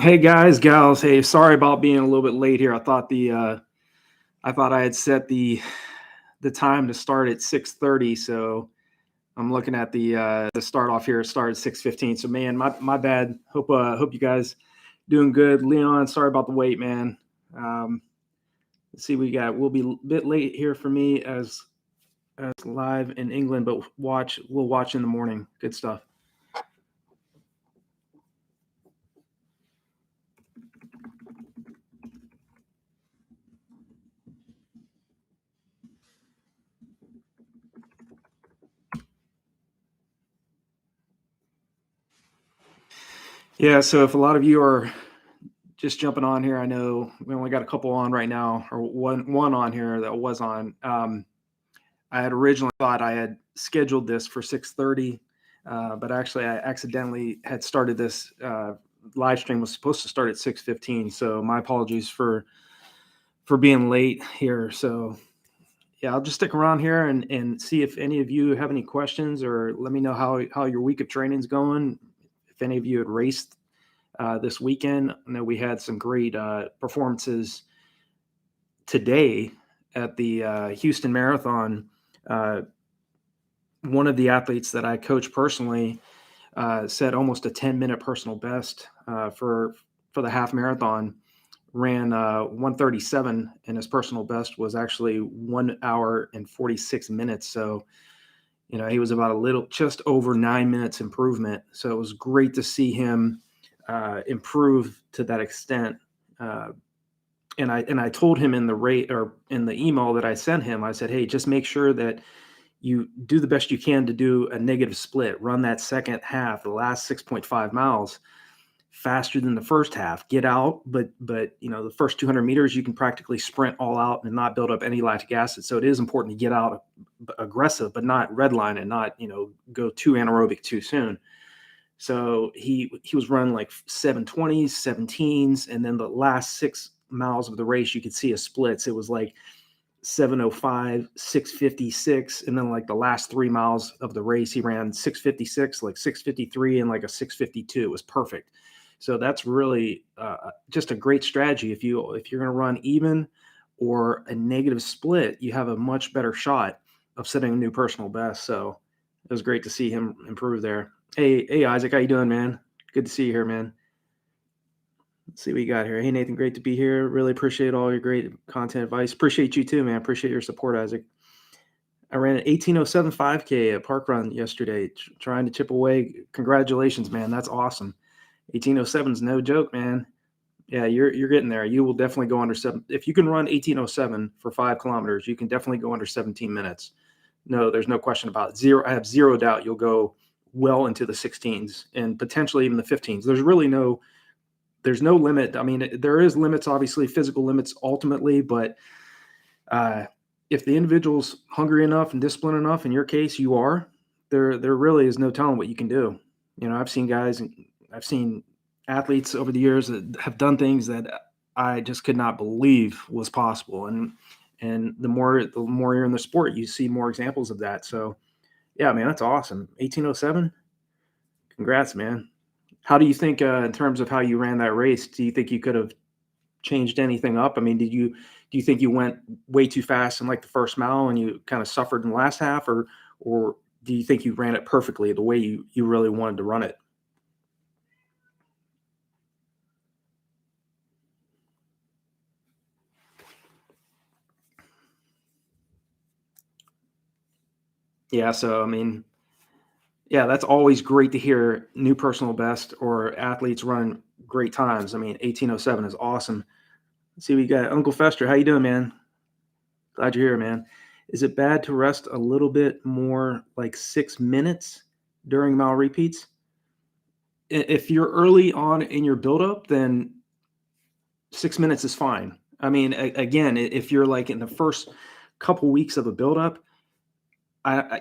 Hey guys, gals. Hey, sorry about being a little bit late here. I thought I had set the time to start at 6:30, so I'm looking at the start off here. It started at 6:15. So man, my bad. Hope you guys doing good. Leon, sorry about the wait, man. Let's see, we'll be a bit late here for me as live in England, but we'll watch in the morning. Good stuff. Yeah, so if a lot of you are just jumping on here, I know we only got a couple on right now, or one on here that was on. I had originally thought I had scheduled this for 6:30, but actually I accidentally had started this live stream was supposed to start at 6:15. So my apologies for being late here. So yeah, I'll just stick around here and see if any of you have any questions, or let me know how your week of training is going. If any of you had raced this weekend. I know we had some great performances today at the Houston Marathon. One of the athletes that I coach personally set almost a 10-minute personal best for the half marathon. Ran 1:37, and his personal best was actually 1 hour and 46 minutes. So, he was about just over 9 minutes improvement. So it was great to see him improve to that extent. And I told him in the email that I sent him, I said, hey, just make sure that you do the best you can to do a negative split, run that second half, the last 6.5 miles faster than the first half, get out. But the first 200 meters, you can practically sprint all out and not build up any lactic acid. So it is important to get out aggressive, but not redline and not, go too anaerobic too soon. So he was running like 720s, 17s, and then the last 6 miles of the race, you could see a splits. It was like 705, 656, and then like the last 3 miles of the race, he ran 656, like 653, and like a 652. It was perfect. So that's really just a great strategy. If you're going to run even or a negative split, you have a much better shot of setting a new personal best. So it was great to see him improve there. Hey, Isaac, how you doing, man? Good to see you here, man. Let's see what you got here. Hey, Nathan, great to be here. Really appreciate all your great content advice. Appreciate you too, man. Appreciate your support, Isaac. I ran an 18:07 5K at Park Run yesterday, trying to chip away. Congratulations, man. That's awesome. 18:07 is no joke, man. Yeah, you're getting there. You will definitely go under 7. If you can run 18:07 for 5 kilometers, you can definitely go under 17 minutes. No, there's no question about it. I have zero doubt you'll go well into the 16s and potentially even the 15s. There's no limit. I mean, there is limits, obviously, physical limits ultimately, but if the individual's hungry enough and disciplined enough, in your case, you are, there really is no telling what you can do. I've seen athletes over the years that have done things that I just could not believe was possible. And the more you're in the sport, you see more examples of that. So yeah, man, that's awesome. 18:07. Congrats, man. How do you think, in terms of how you ran that race, do you think you could have changed anything up? I mean, do you think you went way too fast in like the first mile and you kind of suffered in the last half, or do you think you ran it perfectly the way you really wanted to run it? Yeah, so I mean, yeah, that's always great to hear new personal best or athletes running great times. I mean, 18:07 is awesome. Let's see, we got Uncle Fester. How you doing, man? Glad you're here, man. Is it bad to rest a little bit more, like 6 minutes during mile repeats? If you're early on in your buildup, then 6 minutes is fine. I mean, again, if you're like in the first couple weeks of a buildup,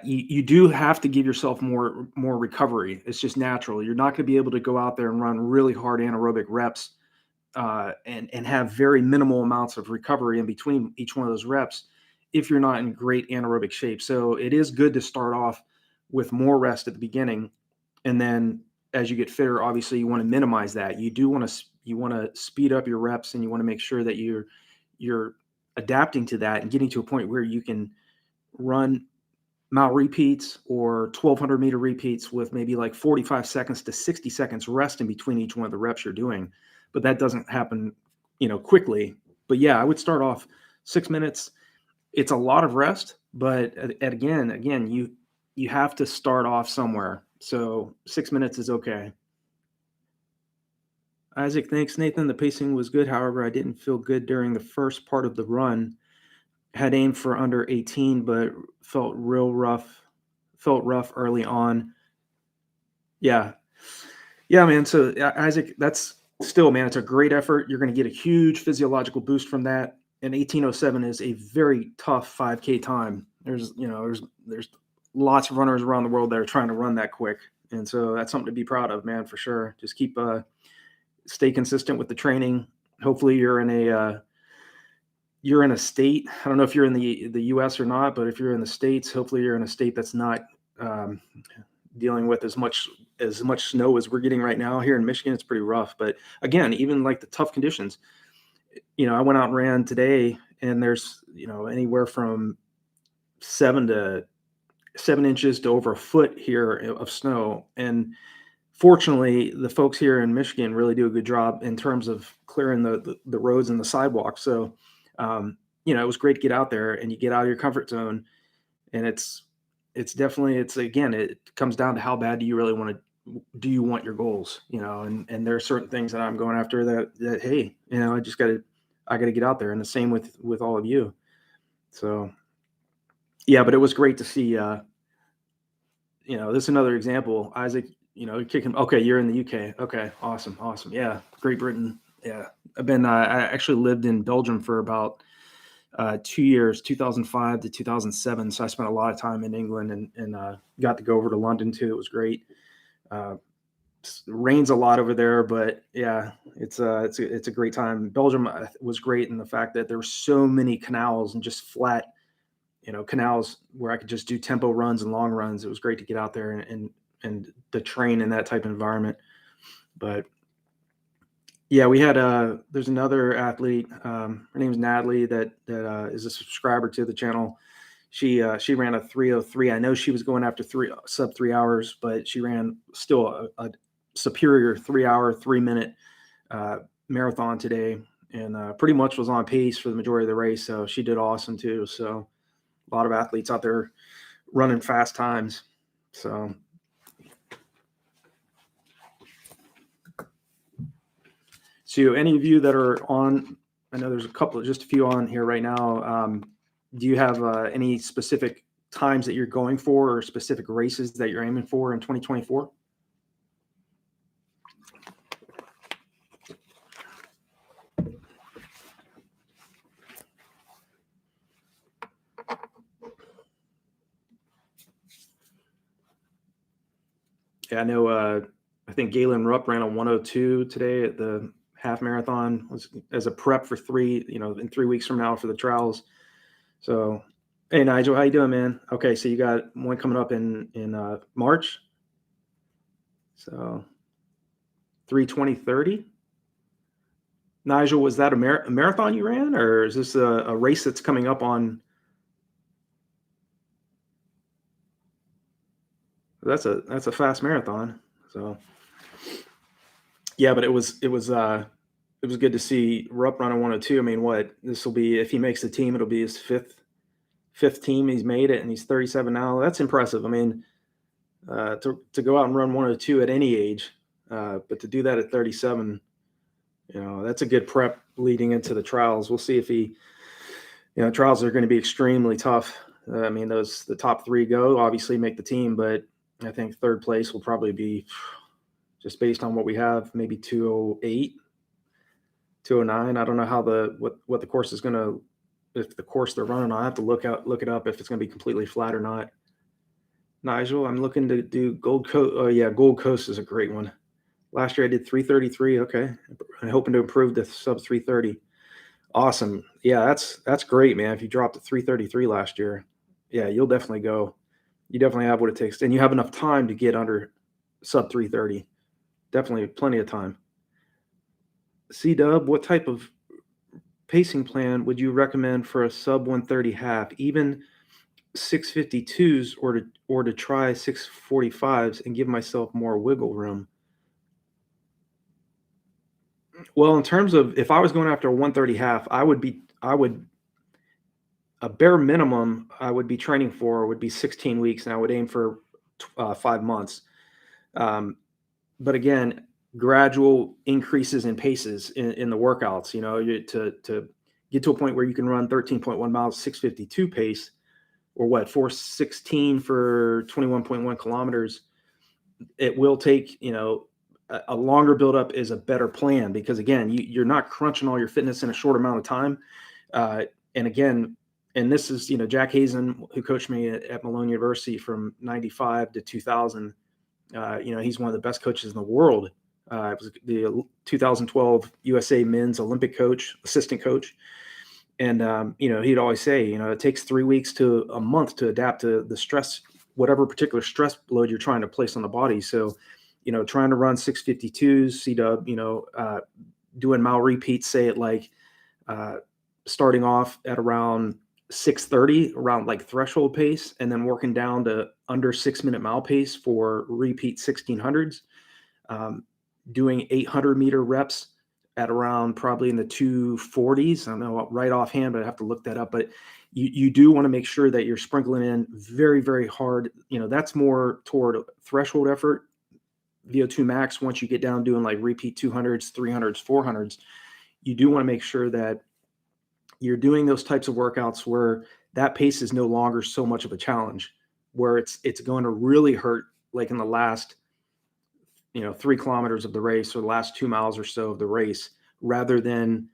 you do have to give yourself more recovery. It's just natural. You're not going to be able to go out there and run really hard anaerobic reps and have very minimal amounts of recovery in between each one of those reps if you're not in great anaerobic shape. So it is good to start off with more rest at the beginning, and then as you get fitter, obviously you want to minimize that. You do want to you want to speed up your reps, and you want to make sure that you're adapting to that and getting to a point where you can run mile repeats or 1200 meter repeats with maybe like 45 seconds to 60 seconds rest in between each one of the reps you're doing. But that doesn't happen, quickly. But yeah, I would start off 6 minutes. It's a lot of rest, but again, you have to start off somewhere. So 6 minutes is okay. Isaac, thanks, Nathan. The pacing was good. However, I didn't feel good during the first part of the run. Had aimed for under 18, but felt rough early on. Yeah, man. So Isaac, that's still, man, it's a great effort. You're going to get a huge physiological boost from that. And 18:07 is a very tough 5K time. There's lots of runners around the world that are trying to run that quick. And so that's something to be proud of, man, for sure. Just stay consistent with the training. Hopefully you're in a state. I don't know if you're in the US or not, but if you're in the States, hopefully you're in a state that's not dealing with as much snow as we're getting right now. Here in Michigan, it's pretty rough. But again, even like the tough conditions, I went out and ran today, and there's, anywhere from 7 inches to over a foot here of snow. And fortunately, the folks here in Michigan really do a good job in terms of clearing the roads and the sidewalks. So, it was great to get out there, and you get out of your comfort zone. And it's definitely, again, it comes down to how bad do you really do you want your goals, and there are certain things that I'm going after that, hey, I got to get out there. And the same with all of you. So, yeah, but it was great to see, this is another example. Isaac, kicking. Okay, you're in the UK. Okay, awesome. Yeah, Great Britain. Yeah, I actually lived in Belgium for about 2 years, 2005 to 2007. So I spent a lot of time in England, and got to go over to London too. It was great. Rains a lot over there, but yeah, it's a great time. Belgium was great in the fact that there were so many canals and just flat, canals where I could just do tempo runs and long runs. It was great to get out there and to train in that type of environment. But yeah, we had there's another athlete. Her name is Natalie that is a subscriber to the channel. She ran a 3:03. I know she was going after sub 3 hours, but she ran still a superior 3 hour, 3 minute marathon today, and pretty much was on pace for the majority of the race. So she did awesome too. So a lot of athletes out there running fast times. So any of you that are on, I know there's just a few on here right now. Do you have any specific times that you're going for, or specific races that you're aiming for in 2024? Yeah, I know. I think Galen Rupp ran a 1:02 today at the half marathon, as a prep for in 3 weeks from now for the trials. So, hey Nigel, how you doing, man? Okay, so you got one coming up in March. So 3:20:30. Nigel, was that a marathon you ran, or is this a race that's coming up on? That's a fast marathon. So yeah, but it was good to see Rupp run a 1:02. I mean, this will be, if he makes the team, it'll be his fifth team he's made it, and he's 37 now. That's impressive. I mean, to go out and run 1:02 at any age, but to do that at 37, that's a good prep leading into the trials. We'll see if trials are going to be extremely tough. I mean, the top 3 obviously make the team, but I think third place will probably be, just based on what we have, maybe 2:08, 2:09. I don't know what the course is going to, if the course they're running, I'll have to look it up if it's going to be completely flat or not. Nigel, I'm looking to do Gold Coast. Oh yeah, Gold Coast is a great one. Last year I did 3:33. Okay, I'm hoping to improve to sub 3:30. Awesome. Yeah, that's great, man. If you dropped to 3:33 last year, yeah, you'll definitely go. You definitely have what it takes, and you have enough time to get under sub 3:30. Definitely plenty of time. C-Dub, what type of pacing plan would you recommend for a sub 130 half, even 652s or to try 645s and give myself more wiggle room? Well, in terms of if I was going after a 130 half, I would a bare minimum I would be training for would be 16 weeks, and I would aim for 5 months. But again, gradual increases in paces in the workouts. You know, to get to a point where you can run 13.1 miles, 652 pace, or what 416 for 21.1 kilometers. It will take, you know, a longer buildup is a better plan because again, you're not crunching all your fitness in a short amount of time. And again, and this is, you know, Jack Hazen, who coached me at Malone University from 95 to 2000. You know, he's one of the best coaches in the world. It was the 2012 USA men's Olympic coach, assistant coach. And, you know, he'd always say, you know, it takes 3 weeks to a month to adapt to the stress, whatever particular stress load you're trying to place on the body. So, you know, trying to run 652s, C-Dub, you know, doing mile repeats, say it like starting off at around 630, around like threshold pace, and then working down to under 6-minute mile pace for repeat 1600s, doing 800-meter reps at around probably in the 240s. I don't know right offhand, but I have to look that up. But you do want to make sure that you're sprinkling in very, very hard. You know, that's more toward threshold effort, VO2 max. Once you get down doing like repeat 200s, 300s, 400s, you do want to make sure that you're doing those types of workouts where that pace is no longer so much of a challenge, where it's going to really hurt, like in the last, you know, 3 kilometers of the race or the last 2 miles or so of the race, rather than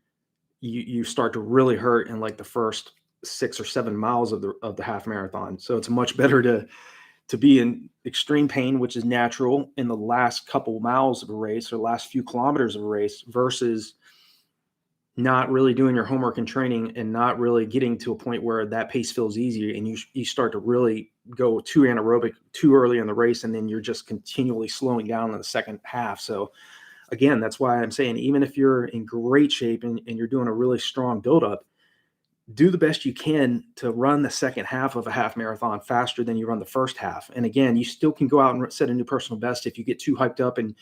you start to really hurt in like the first 6 or 7 miles of the half marathon. So it's much better to be in extreme pain, which is natural, in the last couple miles of a race or last few kilometers of a race, versus not really doing your homework and training and not really getting to a point where that pace feels easier and you start to really go too anaerobic too early in the race, and then you're just continually slowing down in the second half. So again, that's why I'm saying, even if you're in great shape and you're doing a really strong buildup, do the best you can to run the second half of a half marathon faster than you run the first half. And again, you still can go out and set a new personal best if you get too hyped up and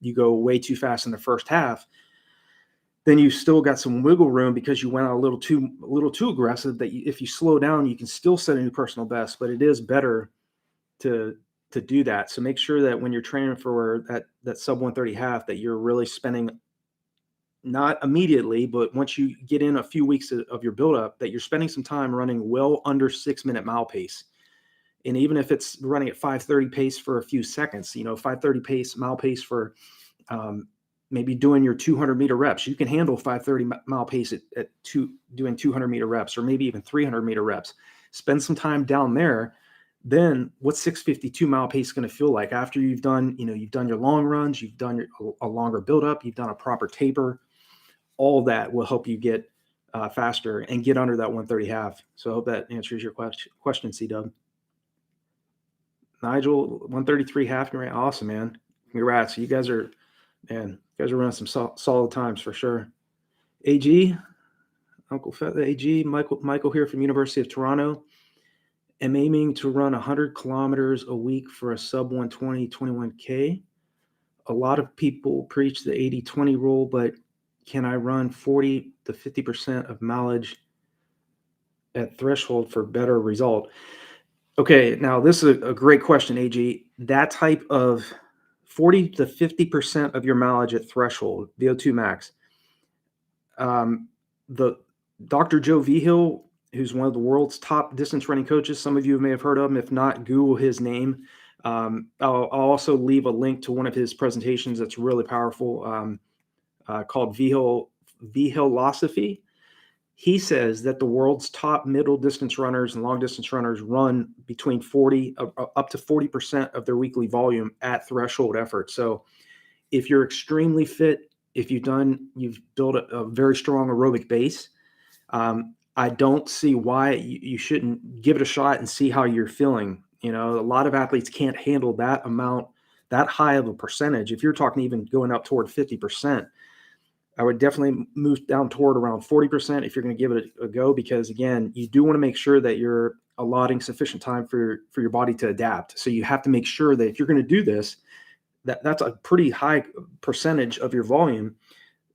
you go way too fast in the first half. Then you still got some wiggle room because you went out a little too aggressive, that if you slow down, you can still set a new personal best, but it is better to do that. So make sure that when you're training for that sub 130 half, that you're really spending, not immediately, but once you get in a few weeks of your buildup, that you're spending some time running well under 6-minute mile pace. And even if it's running at 530 pace for a few seconds, you know, 530 pace, mile pace for, maybe doing your 200-meter reps. You can handle 530 mile pace at doing 200-meter reps, or maybe even 300-meter reps. Spend some time down there. Then what's 652 mile pace going to feel like after you've done, you know, you've done your long runs, you've done a longer buildup, you've done a proper taper. All that will help you get faster and get under that 130 half. So I hope that answers your question, C-Dub. Nigel, 133 half. Awesome, man. Congrats. You guys are running some solid times for sure. AG, Uncle Fat AG, Michael here from University of Toronto. I'm aiming to run 100 kilometers a week for a sub 120, 21K. A lot of people preach the 80-20 rule, but can I run 40 to 50% of mileage at threshold for better result? Okay, now this is a great question, AG. That type of 40 to 50% of your mileage at threshold, VO2 max. The Dr. Joe Vigil, who's one of the world's top distance running coaches, some of you may have heard of him. If not, Google his name. I'll also leave a link to one of his presentations that's really powerful, called Vigilosophy. He says that the world's top middle distance runners and long distance runners run between 40 up to 40% of their weekly volume at threshold effort. So if you're extremely fit, if you've built a very strong aerobic base, I don't see why you shouldn't give it a shot and see how you're feeling. You know, a lot of athletes can't handle that amount, that high of a percentage. If you're talking even going up toward 50%, I would definitely move down toward around 40% if you're going to give it a go, because again, you do want to make sure that you're allotting sufficient time for your body to adapt. So you have to make sure that if you're going to do this, that's a pretty high percentage of your volume,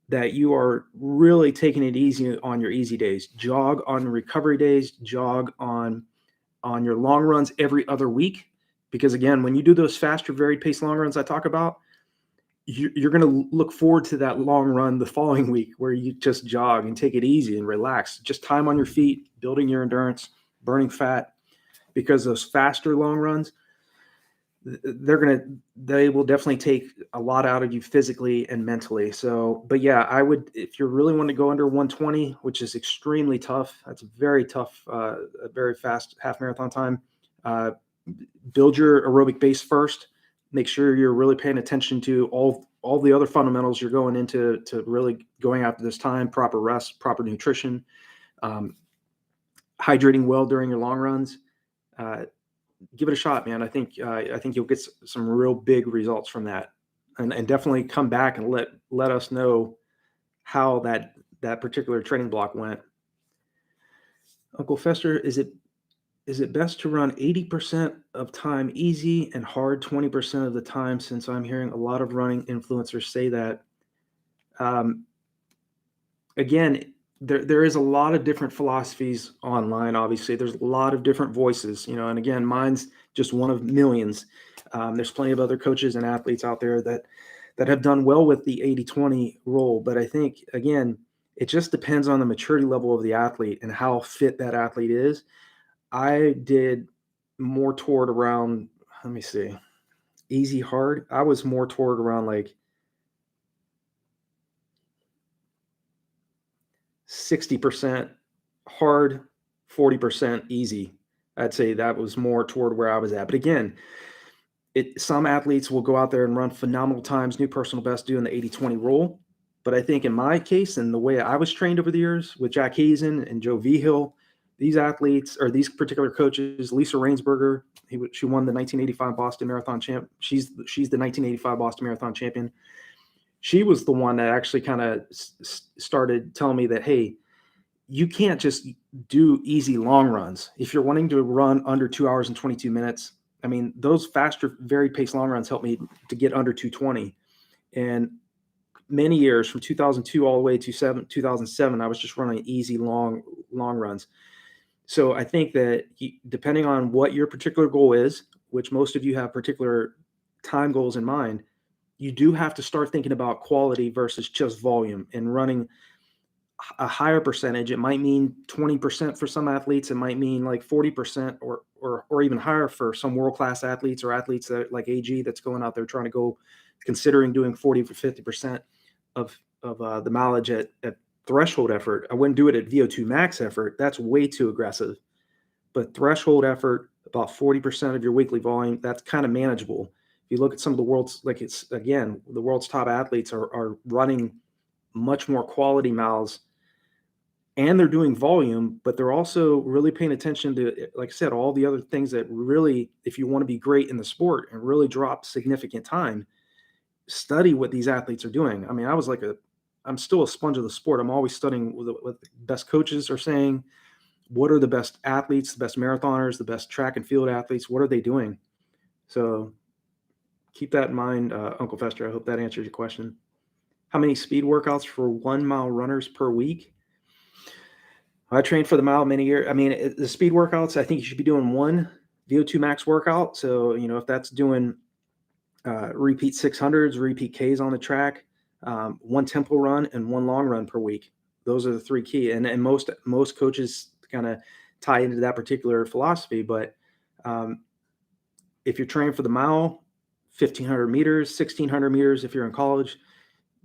that you are really taking it easy on your easy days. Jog on recovery days, jog on your long runs every other week. Because again, when you do those faster, varied pace long runs I talk about, you're going to look forward to that long run the following week where you just jog and take it easy and relax. Just time on your feet, building your endurance, burning fat, because those faster long runs, they will definitely take a lot out of you physically and mentally. So, but yeah, I would, if you really want to go under 120, which is extremely tough, that's a very tough, a very fast half marathon time. Build your aerobic base first. Make sure you're really paying attention to all the other fundamentals you're going into to really going after this time: proper rest, proper nutrition, hydrating well during your long runs. Give it a shot, man. I think you'll get some real big results from that, and definitely come back and let us know how that particular training block went. Uncle Fester, is it best to run 80% of time easy and hard 20% of the time, since I'm hearing a lot of running influencers say that? Again, there is a lot of different philosophies online. Obviously, there's a lot of different voices, and again, mine's just one of millions. There's plenty of other coaches and athletes out there that have done well with the 80-20 rule. But I think, again, it just depends on the maturity level of the athlete and how fit that athlete is. I did more toward around, let me see, easy, hard. I was more toward around like 60% hard, 40% easy. I'd say that was more toward where I was at. But again, some athletes will go out there and run phenomenal times, new personal best, doing the 80-20 rule. But I think in my case, and the way I was trained over the years with Jack Hazen and Joe Vigil, these athletes, or these particular coaches, Lisa Rainsberger, she won the 1985 Boston Marathon champ. She's the 1985 Boston Marathon champion. She was the one that actually kind of started telling me that, hey, you can't just do easy long runs. If you're wanting to run under 2 hours and 22 minutes, I mean, those faster, varied pace long runs helped me to get under 220. And many years, from 2002 all the way to 2007, I was just running easy long runs. So I think that depending on what your particular goal is, which most of you have particular time goals in mind, you do have to start thinking about quality versus just volume, and running a higher percentage. It might mean 20% for some athletes. It might mean like 40% or even higher for some world-class athletes, or athletes that like AG that's going out there trying to go, considering doing 40 for 50% of the mileage at threshold effort. I wouldn't do it at VO2 max effort. That's way too aggressive. But threshold effort, about 40% of your weekly volume, that's kind of manageable. If you look at some of the world's, the world's top athletes are running much more quality miles, and they're doing volume, but they're also really paying attention to, like I said, all the other things that really, if you want to be great in the sport and really drop significant time, study what these athletes are doing. I mean, I'm still a sponge of the sport. I'm always studying what the best coaches are saying. What are the best athletes, the best marathoners, the best track and field athletes? What are they doing? So keep that in mind, Uncle Fester. I hope that answers your question. How many speed workouts for 1 mile runners per week? I trained for the mile many years. I mean, the speed workouts, I think you should be doing one VO2 max workout. So, if that's doing repeat 600s, repeat Ks on the track, one tempo run and one long run per week. Those are the three key. And most coaches kind of tie into that particular philosophy. But if you're training for the mile, 1,500 meters, 1,600 meters, if you're in college,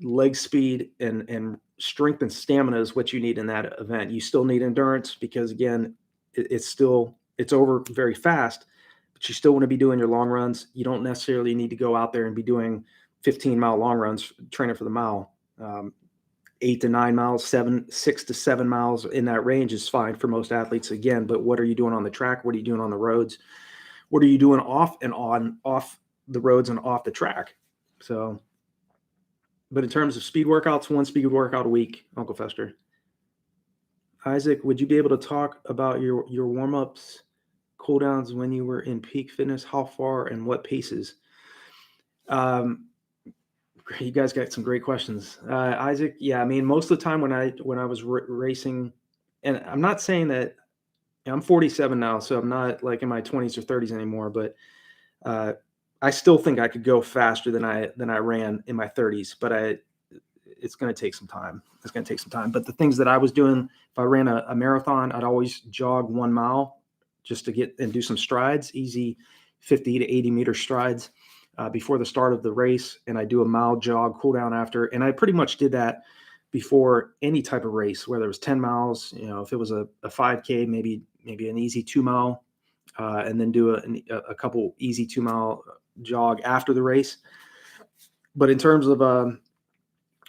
leg speed and strength and stamina is what you need in that event. You still need endurance, because again, it's over very fast, but you still want to be doing your long runs. You don't necessarily need to go out there and be doing 15-mile long runs training for the mile. 8 to 9 miles, 6 to 7 miles in that range is fine for most athletes. Again, but what are you doing on the track? What are you doing on the roads? What are you doing off the roads and off the track? So, But in terms of speed workouts, 1 speed workout a week, Uncle Fester. Isaac, would you be able to talk about your warm-ups, cooldowns when you were in peak fitness? How far and what paces? You guys got some great questions, Isaac. Yeah, I mean, most of the time when I was racing, and I'm not saying that I'm 47 now, so I'm not like in my 20s or 30s anymore, but I still think I could go faster than I ran in my 30s, but it's going to take some time. It's going to take some time. But the things that I was doing, if I ran a marathon, I'd always jog 1 mile just to get and do some strides, easy 50 to 80 meter strides before the start of the race. And I do a mile jog cool down after. And I pretty much did that before any type of race, whether it was 10 miles, if it was a 5K, maybe an easy 2 mile, and then do a couple easy 2 mile jog after the race. But in terms of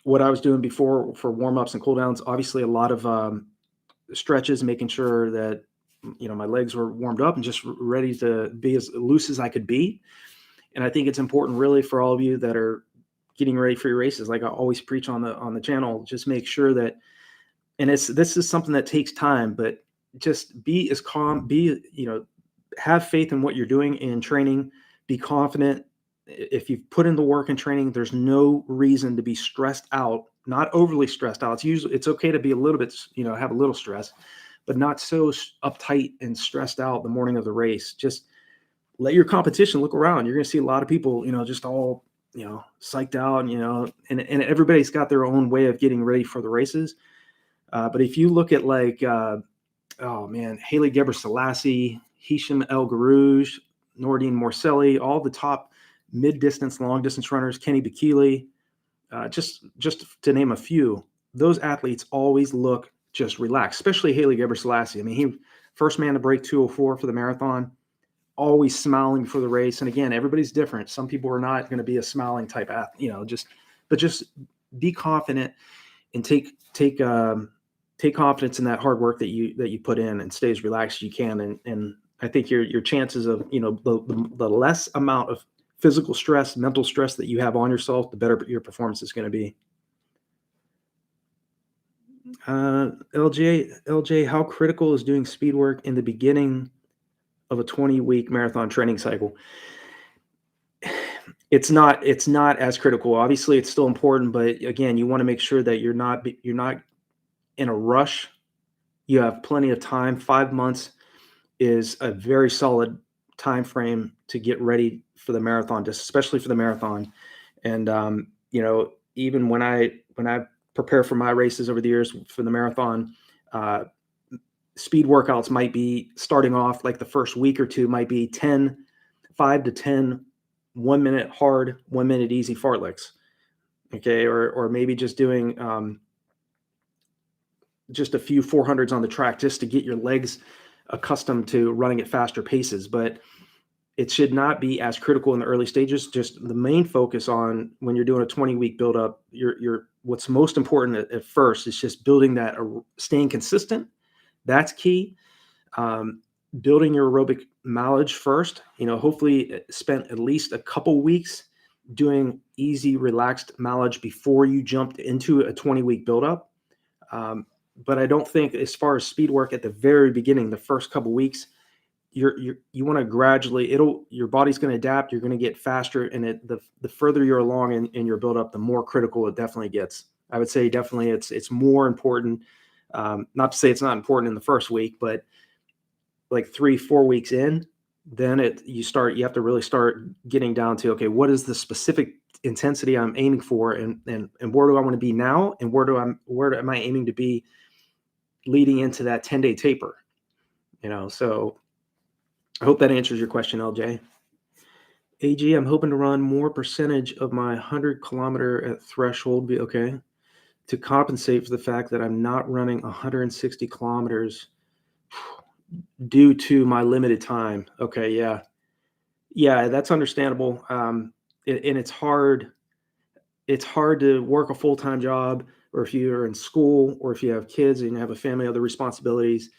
what I was doing before for warm-ups and cooldowns, obviously a lot of stretches, making sure that my legs were warmed up and just ready to be as loose as I could be. And I think it's important really for all of you that are getting ready for your races, like I always preach on the channel, just make sure that, and this is something that takes time, but just be as calm, have faith in what you're doing in training, be confident. If you've put in the work in training, there's no reason to be stressed out, not overly stressed out. It's okay to be a little bit, have a little stress, but not so uptight and stressed out the morning of the race. Just let your competition look around. You're going to see a lot of people, just all, psyched out, and everybody's got their own way of getting ready for the races. But if you look at like, Haile Gebrselassie, Hisham El Garouge, Nordine Morselli, all the top mid-distance, long-distance runners, Kenny Bekele, just to name a few, those athletes always look just relaxed, especially Haile Gebrselassie. I mean, he first man to break 2:04 for the marathon, always smiling before the race. And again, everybody's different. Some people are not going to be a smiling type athlete, but just be confident and take confidence in that hard work that you put in and stay as relaxed as you can. And I think your chances of, the less amount of physical stress, mental stress that you have on yourself, the better your performance is going to be. LJ, how critical is doing speed work in the beginning of a 20-week marathon training cycle? It's not as critical. Obviously, it's still important, but again, you want to make sure that you're not in a rush. You have plenty of time. 5 months is a very solid time frame to get ready for the marathon, especially for the marathon. And even when I prepare for my races over the years for the marathon, speed workouts might be starting off like the first week or two might be 5 to 10 1 minute hard, 1 minute easy fartleks. Okay. Or maybe just doing just a few 400s on the track just to get your legs accustomed to running at faster paces. But it should not be as critical in the early stages. Just the main focus on when you're doing a 20-week buildup, what's most important at first is just building that, staying consistent. That's key. Building your aerobic mileage first, hopefully spent at least a couple weeks doing easy, relaxed mileage before you jumped into a 20-week buildup. But I don't think, as far as speed work at the very beginning, the first couple weeks, you want to gradually, your body's going to adapt. You're going to get faster. And the further you're along in your buildup, the more critical it definitely gets. I would say definitely it's more important. Not to say it's not important in the first week, but like 3-4 weeks in, then you have to really start getting down to, okay, what is the specific intensity I'm aiming for, and where do I want to be now, and where am I aiming to be leading into that 10-day taper? So I hope that answers your question, LJ. AG, I'm hoping to run more percentage of my 100 kilometer at threshold, okay, to compensate for the fact that I'm not running 160 kilometers due to my limited time. Okay. Yeah, that's understandable. And it's hard to work a full-time job, or if you're in school, or if you have kids and you have a family, other responsibilities,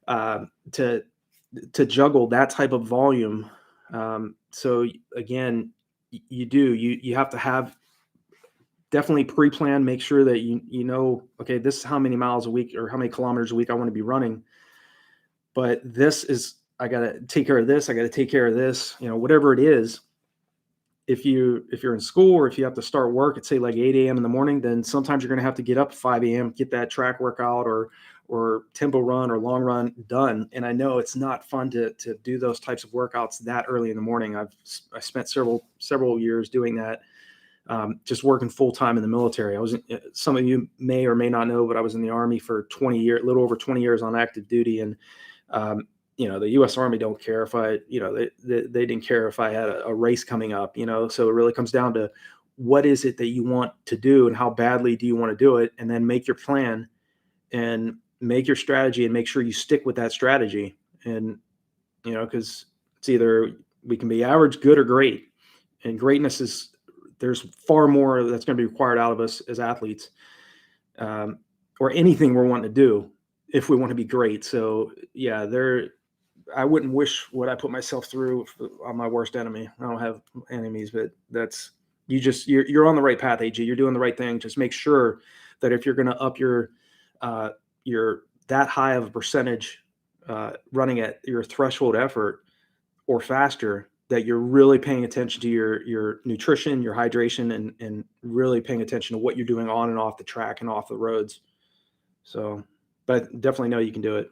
to juggle that type of volume. So again, you have to have definitely pre-plan, make sure that you know, okay, this is how many miles a week or how many kilometers a week I want to be running. But this is, I got to take care of this. I got to take care of this, whatever it is. If you're in school or if you have to start work at say like 8 a.m. in the morning, then sometimes you're going to have to get up at 5 a.m., get that track workout or tempo run or long run done. And I know it's not fun to do those types of workouts that early in the morning. I spent several years doing that. Just working full time in the military. Some of you may or may not know, but I was in the Army for 20 years, a little over 20 years on active duty. And, the U.S. Army don't care if they didn't care if I had a race coming up, so it really comes down to what is it that you want to do and how badly do you want to do it? And then make your plan and make your strategy and make sure you stick with that strategy. And, because it's either we can be average, good, or great. And greatness there's far more that's going to be required out of us as athletes, or anything we're wanting to do if we want to be great. So yeah, I wouldn't wish what I put myself through on my worst enemy. I don't have enemies, but you're on the right path, AG. You're doing the right thing. Just make sure that if you're going to up your that high of a percentage running at your threshold effort or faster, that you're really paying attention to your nutrition, your hydration, and really paying attention to what you're doing on and off the track and off the roads. So, but definitely know you can do it.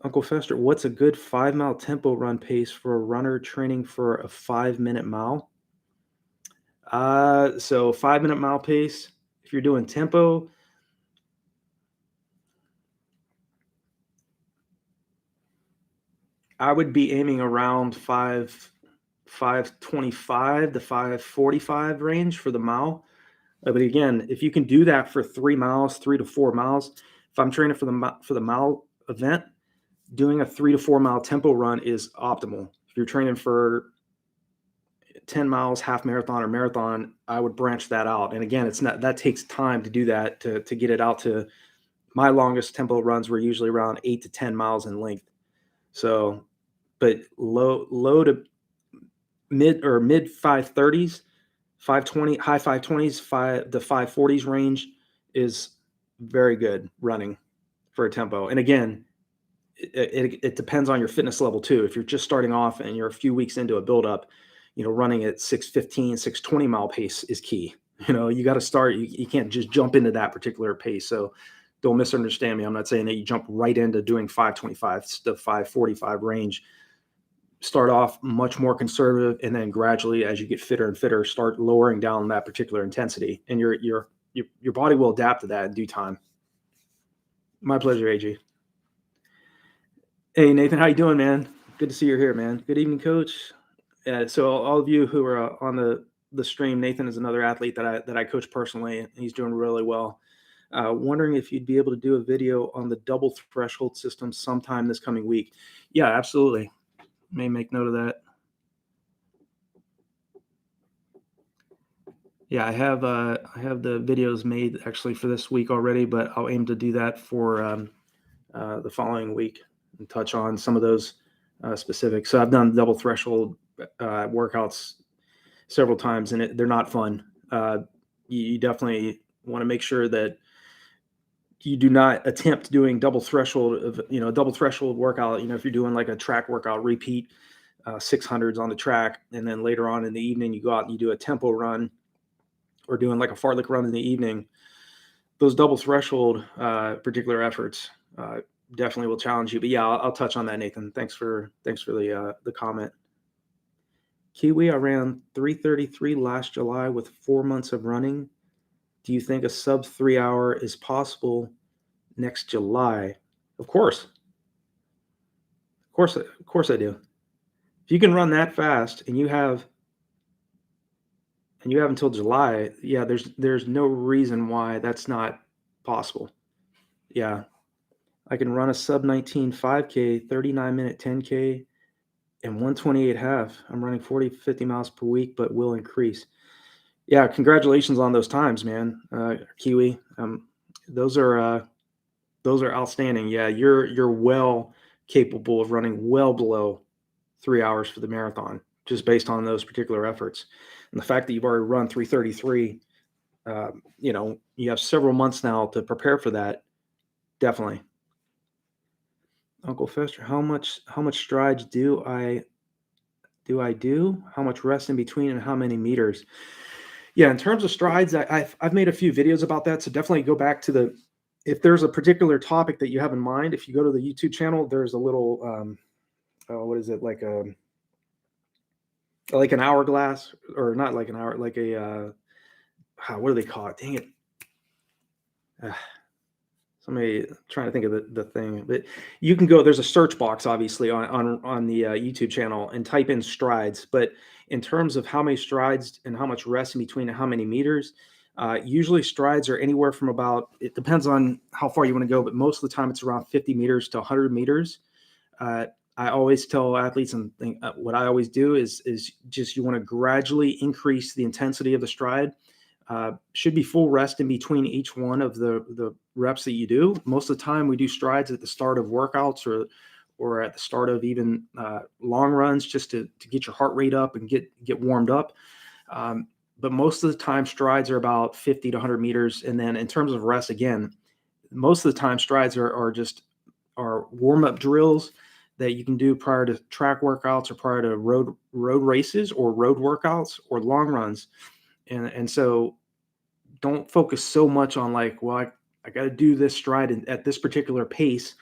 Uncle Fester, what's a good 5-mile tempo run pace for a runner training for a 5-minute mile? So 5-minute mile pace, if you're doing tempo, I would be aiming around 5:25 to 5:45 range for the mile. But again, if you can do that for 3 to 4 miles, if I'm training for the mile event, doing a 3 to 4 mile tempo run is optimal. If you're training for 10 miles, half marathon or marathon, I would branch that out. And again, that takes time to do that, to get it out to my longest tempo runs were usually around 8 to 10 miles in length. So, but low to mid 530s, 520, high 520s, the 540s range is very good running for a tempo. And again, it depends on your fitness level too. If you're just starting off and you're a few weeks into a buildup, running at 6:15, 6:20 mile pace is key. You got to start. You can't just jump into that particular pace. So don't misunderstand me. I'm not saying that you jump right into doing 525 to 545 range. Start off much more conservative, and then gradually, as you get fitter and fitter, start lowering down that particular intensity, and your body will adapt to that in due time. My pleasure, AG. Hey, Nathan, how you doing, man? Good to see you're here, man. Good evening, Coach. So all of you who are on the stream, Nathan is another athlete that I coach personally, and he's doing really well. Wondering if you'd be able to do a video on the double threshold system sometime this coming week. Yeah, absolutely. May make note of that. Yeah, I have the videos made actually for this week already, but I'll aim to do that for the following week and touch on some of those specifics. So I've done double threshold workouts several times, and they're not fun. You definitely want to make sure that you do not attempt doing double threshold workout. If you're doing like a track workout, repeat 600s on the track, and then later on in the evening you go out and you do a tempo run or doing like a fartlek run in the evening. Those double threshold particular efforts definitely will challenge you. But yeah, I'll touch on that, Nathan. Thanks for the comment. Kiwi, I ran 3:33 last July with 4 months of running. Do you think a sub 3 hour is possible next July? Of course I do. If you can run that fast and you have until July, yeah, there's no reason why that's not possible. Yeah. I can run a sub 19 5K, 39-minute 10K, and 128 half. I'm running 40, 50 miles per week, but will increase. Yeah, congratulations on those times, man. Kiwi. Those are outstanding. Yeah, you're well capable of running well below 3 hours for the marathon, just based on those particular efforts. And the fact that you've already run 3:33 you have several months now to prepare for that. Definitely. Uncle Fester, how much strides do I do? How much rest in between and how many meters? Yeah, in terms of strides, I've made a few videos about that. So definitely go back to if there's a particular topic that you have in mind, if you go to the YouTube channel, there's a little, what is it? Like an hourglass, or not like an hour, like a, what do they call it? Dang it. Somebody trying to think of the thing, but you can go, there's a search box obviously on the YouTube channel, and type in strides. But in terms of how many strides and how much rest in between and how many meters, usually strides are anywhere from about, it depends on how far you want to go, but most of the time it's around 50 meters to 100 meters. I always tell athletes, and what I always do is just, you want to gradually increase the intensity of the stride. Should be full rest in between each one of the reps that you do. Most of the time we do strides at the start of workouts, or at the start of even long runs, just to get your heart rate up and get warmed up. But most of the time strides are about 50 to 100 meters. And then in terms of rest, again, most of the time strides are warm-up drills that you can do prior to track workouts, or prior to road races, or road workouts, or long runs. And so don't focus so much on like, well, I got to do this stride at this particular pace,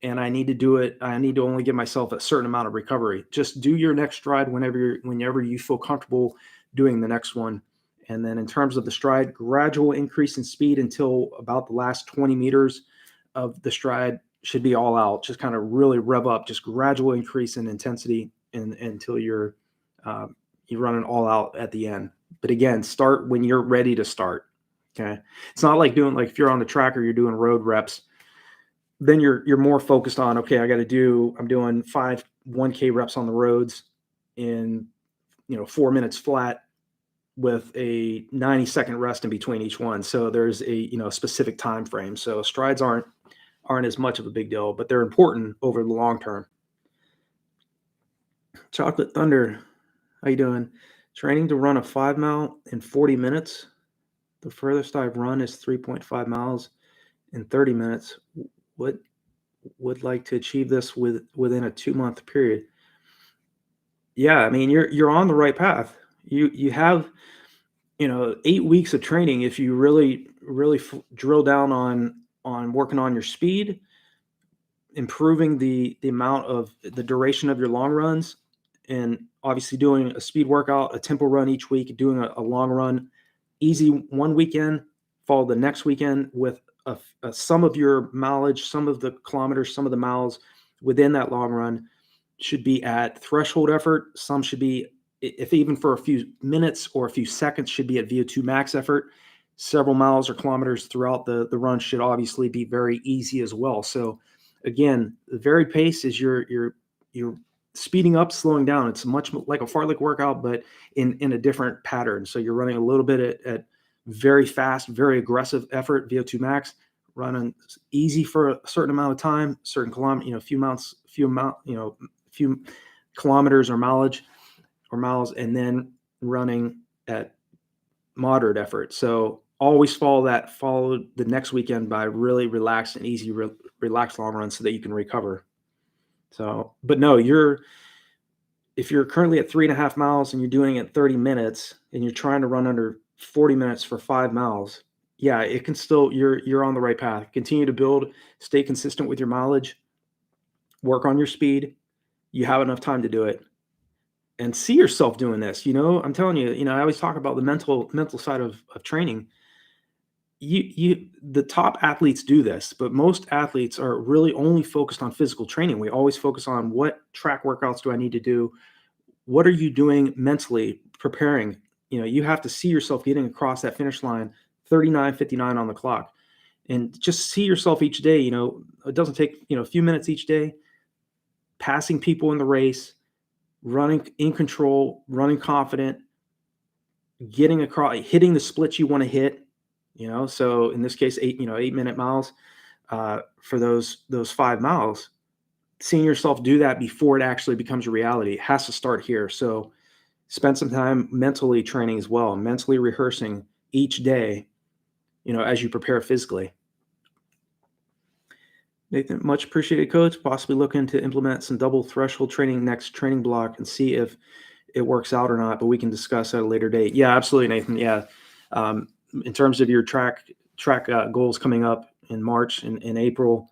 and I need to do it. I need to only give myself a certain amount of recovery. Just do your next stride whenever you feel comfortable doing the next one. And then in terms of the stride, gradual increase in speed until about the last 20 meters of the stride should be all out. Just kind of really rev up, just gradual increase in intensity until you're running all out at the end. But again, start when you're ready to start. Okay. It's not like if you're on the track or you're doing road reps, then you're more focused on, okay, I'm doing 5 1K reps on the roads in 4 minutes flat, with a 90-second rest in between each one. So there's a specific time frame. So strides aren't as much of a big deal, but they're important over the long term. Chocolate Thunder, how you doing? Training to run a 5 mile in 40 minutes. The furthest I've run is 3.5 miles in 30 minutes. Would like to achieve this within a 2-month period. Yeah, I mean, you're on the right path. You have 8 weeks of training. If you really drill down on working on your speed, improving the amount of the duration of your long runs, and obviously doing a speed workout, a tempo run each week, doing a long run, easy one weekend, follow the next weekend with a sum of your mileage, some of the kilometers, some of the miles within that long run should be at threshold effort. Some should be, if even for a few minutes or a few seconds, should be at VO2 max effort. Several miles or kilometers throughout the run should obviously be very easy as well. So again, the very pace is you're speeding up, slowing down. It's much like a fartlek workout, but in a different pattern. So you're running a little bit at very fast, very aggressive effort, VO2 max, running easy for a certain amount of time, certain kilometer, few kilometers or mileage or miles, and then running at moderate effort. So always follow the next weekend by really relaxed and easy, relaxed long runs so that you can recover. So, but no, if you're currently at 3.5 miles and you're doing it 30 minutes and you're trying to run under 40 minutes for 5 miles, yeah, it can still, you're on the right path. Continue to build, stay consistent with your mileage, work on your speed. You have enough time to do it, and see yourself doing this. I'm telling you, I always talk about the mental side of training. The top athletes do this, but most athletes are really only focused on physical training. We always focus on, what track workouts do I need to do? What are you doing mentally preparing? You have to see yourself getting across that finish line, 39:59 on the clock, and just see yourself each day. It doesn't take, a few minutes each day, passing people in the race, running in control, running confident, getting across, hitting the splits you want to hit. So in this case, 8-minute miles for those 5 miles. Seeing yourself do that before it actually becomes a reality, it has to start here. So spend some time mentally training as well, mentally rehearsing each day, as you prepare physically. Nathan, much appreciated, coach. Possibly looking to implement some double threshold training next training block and see if it works out or not, but we can discuss at a later date. Yeah, absolutely, Nathan. Yeah. In terms of your track goals coming up in March and in April,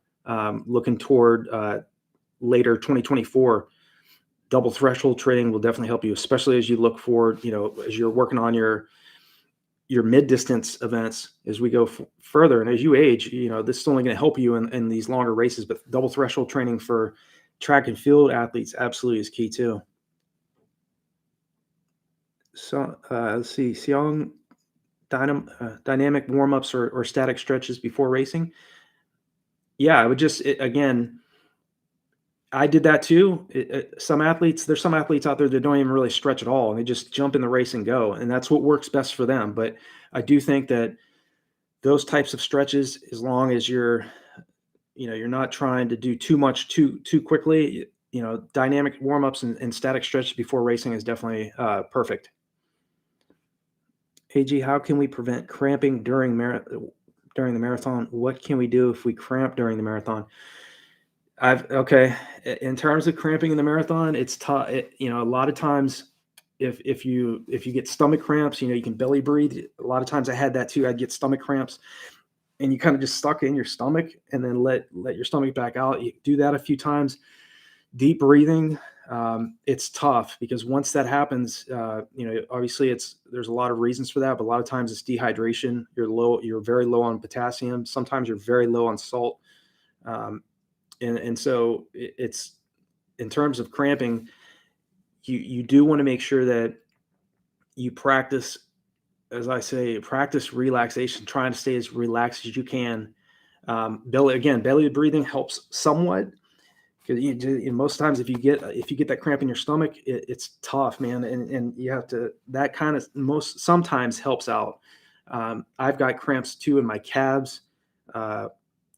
looking toward later 2024, double threshold training will definitely help you, especially as you look forward, as you're working on your mid-distance events as we go further. And as you age, this is only going to help you in these longer races, but double threshold training for track and field athletes absolutely is key too. So let's see, Xiong, dynamic warm-ups or static stretches before racing. Yeah, I would again, I did that too. There's some athletes out there that don't even really stretch at all, and they just jump in the race and go, and that's what works best for them. But I do think that those types of stretches, as long as you're not trying to do too much too quickly, dynamic warm-ups and static stretches before racing is definitely perfect. AG, how can we prevent cramping during the marathon? What can we do if we cramp during the marathon? In terms of cramping in the marathon, it's tough. A lot of times if you get stomach cramps, you can belly breathe. A lot of times I had that too. I'd get stomach cramps and you kind of just stuck in your stomach and then let your stomach back out. You do that a few times. Deep breathing. It's tough because once that happens, obviously there's a lot of reasons for that, but a lot of times it's dehydration. You're very low on potassium. Sometimes you're very low on salt. And so it's, in terms of cramping, you do want to make sure that you practice, as I say, practice relaxation, trying to stay as relaxed as you can. Belly breathing helps somewhat, because most times if you get that cramp in your stomach, it's tough, man, and you have to, that kind of sometimes helps out. I've got cramps too in my calves.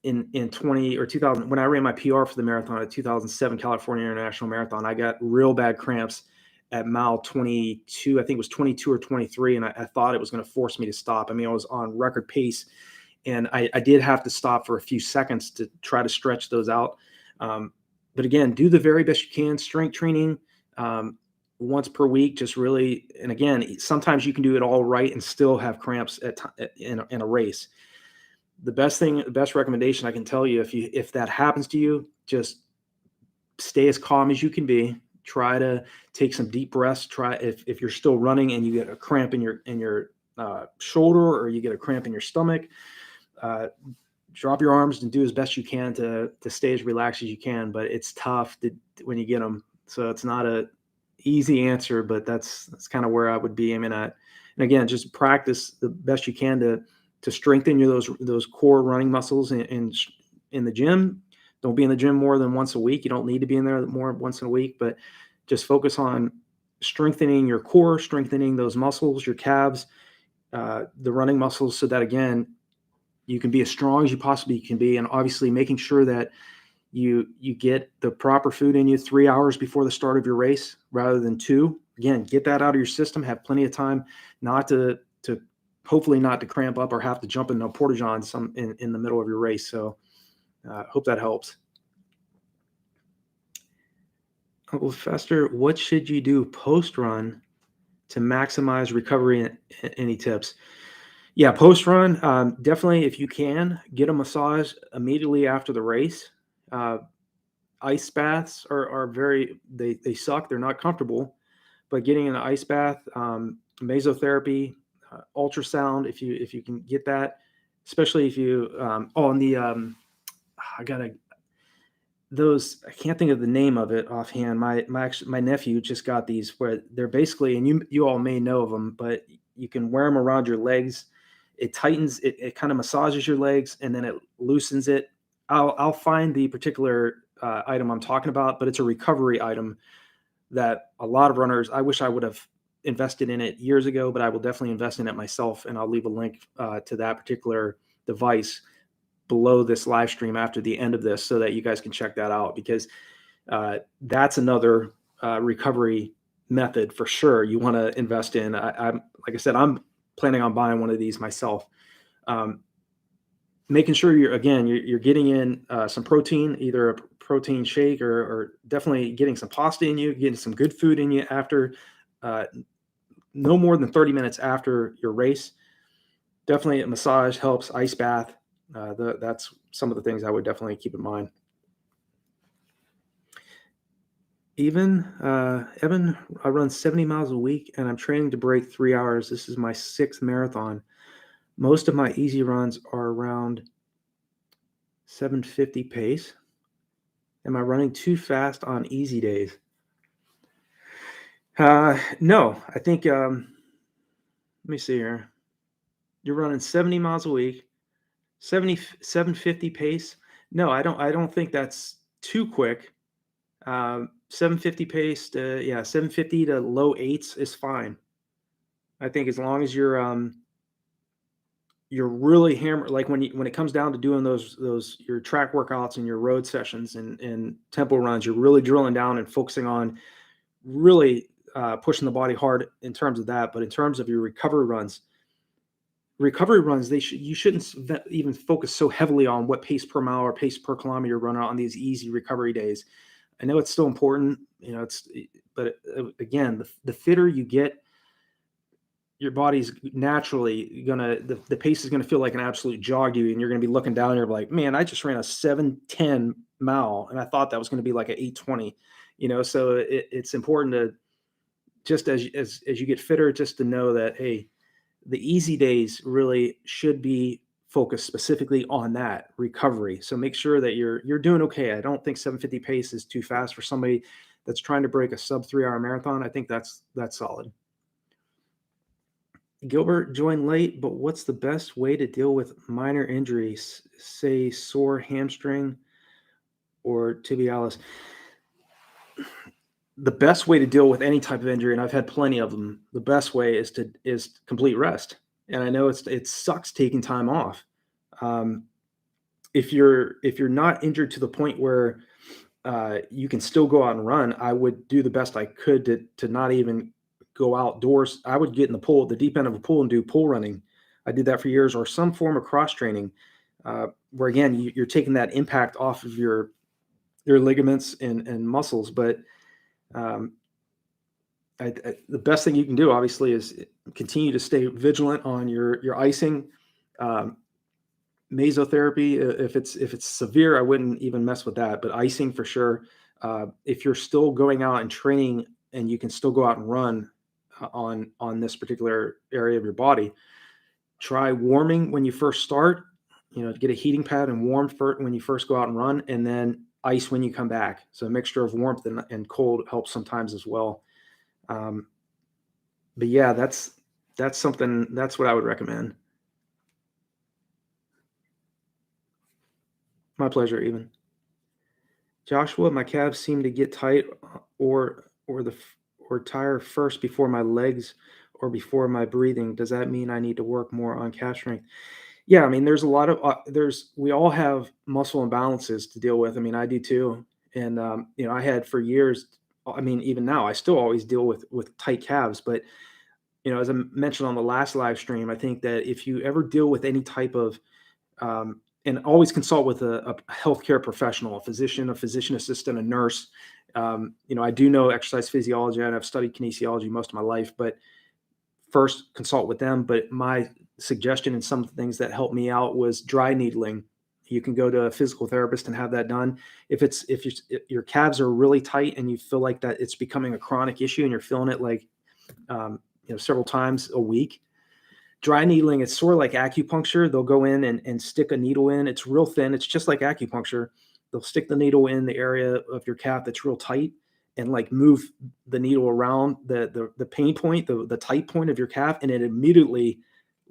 In 2000, when I ran my PR for the marathon at 2007 California International Marathon, I got real bad cramps at mile 22. I think it was 22 or 23, and I thought it was going to force me to stop. I mean, I was on record pace, and I did have to stop for a few seconds to try to stretch those out. But again, do the very best you can. Strength training once per week, just really. And again, sometimes you can do it all right and still have cramps in a race. The best recommendation I can tell you, if that happens to you, just stay as calm as you can be. Try to take some deep breaths. Try, if you're still running and you get a cramp in your shoulder, or you get a cramp in your stomach, drop your arms and do as best you can to stay as relaxed as you can. But it's tough when you get them. So it's not a easy answer, but that's kind of where I would be aiming at. And again, just practice the best you can to strengthen those core running muscles in the gym. Don't be in the gym more than once a week. You don't need to be in there more once in a week, but just focus on strengthening your core, strengthening those muscles, your calves, the running muscles, so that again, you can be as strong as you possibly can be. And obviously making sure that you get the proper food in you 3 hours before the start of your race rather than 2. Again, get that out of your system, have plenty of time not to hopefully not to cramp up or have to jump into a porta-john in the middle of your race. So hope that helps. Uncle Fester, what should you do post-run to maximize recovery? Any tips? Yeah, post-run, definitely, if you can, get a massage immediately after the race. Ice baths are they suck. They're not comfortable, but getting an ice bath, mesotherapy, ultrasound, if you can get that, especially if you I can't think of the name of it offhand. My nephew just got these, where they're basically, and you all may know of them, but you can wear them around your legs. It tightens it kind of massages your legs, and then it loosens it. I'll find the particular item I'm talking about, but it's a recovery item that a lot of runners, I wish I would have invested in it years ago, but I will definitely invest in it myself. And I'll leave a link to that particular device below this live stream after the end of this, so that you guys can check that out, because that's another recovery method for sure you want to invest in. I'm like I said, I'm planning on buying one of these myself. Making sure you're getting in some protein, either a protein shake or definitely getting some pasta in you, getting some good food in you after no more than 30 minutes after your race. Definitely a massage helps, ice bath. That's some of the things I would definitely keep in mind. Evan, I run 70 miles a week and I'm training to break 3 hours. This is my 6th marathon. Most of my easy runs are around 750 pace. Am I running too fast on easy days? No, I think, let me see here. You're running 70 miles a week, 750 pace. No, I don't think that's too quick. 750 pace to 750 to low 8s is fine. I think as long as you're really hammered, like when it comes down to doing those your track workouts and your road sessions and tempo runs, you're really drilling down and focusing on really pushing the body hard in terms of that. But in terms of your recovery runs, you shouldn't even focus so heavily on what pace per mile or pace per kilometer you're running on these easy recovery days. I know it's still important, but again, the fitter you get, your body's naturally the pace is gonna feel like an absolute jog to you, and you're gonna be looking down and you're like, man, I just ran a 7:10 mile, and I thought that was gonna be like an 8:20. So it's important to just as you get fitter, just to know that, hey, the easy days really should be focused specifically on that recovery. So make sure that you're doing okay. I don't think 750 pace is too fast for somebody that's trying to break a sub 3-hour marathon. I think that's solid. Gilbert joined late, but what's the best way to deal with minor injuries, say sore hamstring or tibialis? The best way to deal with any type of injury, and I've had plenty of them, the best way is complete rest. And I know it sucks taking time off. If you're not injured to the point where you can still go out and run, I would do the best I could to not even go outdoors. I would get in the deep end of a pool and do pool running. I did that for years, or some form of cross training, where again you're taking that impact off of your ligaments and muscles. But the best thing you can do, obviously, is continue to stay vigilant on your icing. Mesotherapy, if it's severe, I wouldn't even mess with that. But icing for sure. If you're still going out and training and you can still go out and run on this particular area of your body, try warming when you first start. Get a heating pad and warm when you first go out and run, and then ice when you come back. So a mixture of warmth and cold helps sometimes as well. But yeah, that's what I would recommend. My pleasure, even. Joshua, my calves seem to get tight or tire first before my legs or before my breathing. Does that mean I need to work more on calf strength? Yeah, I mean, there's a lot of we all have muscle imbalances to deal with. I mean, I do too. And I had for years. I mean, even now, I still always deal with tight calves. But as I mentioned on the last live stream, I think that if you ever deal with any type of and always consult with a healthcare professional, a physician assistant, a nurse. I do know exercise physiology and I've studied kinesiology most of my life, but first consult with them. But my suggestion and some of the things that helped me out was dry needling. You can go to a physical therapist and have that done. If your calves are really tight and you feel like that it's becoming a chronic issue and you're feeling it like several times a week, dry needling, it's sort of like acupuncture. They'll go in and stick a needle in. It's real thin. It's just like acupuncture. They'll stick the needle in the area of your calf that's real tight and like move the needle around the pain point, the tight point of your calf, and it immediately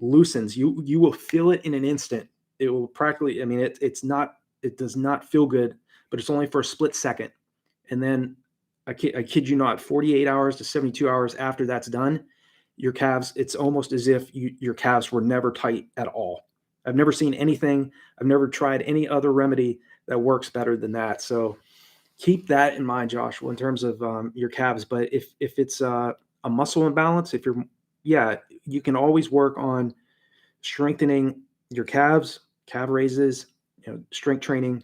loosens. You will feel it in an instant. It will practically, I mean, it does not feel good, but it's only for a split second. And then I kid you not, 48 hours to 72 hours after that's done, your calves, it's almost as if your calves were never tight at all. I've never seen anything. I've never tried any other remedy that works better than that. So keep that in mind, Joshua, in terms of your calves. But if it's a muscle imbalance, if you're yeah, you can always work on strengthening your calves, calf raises, strength training.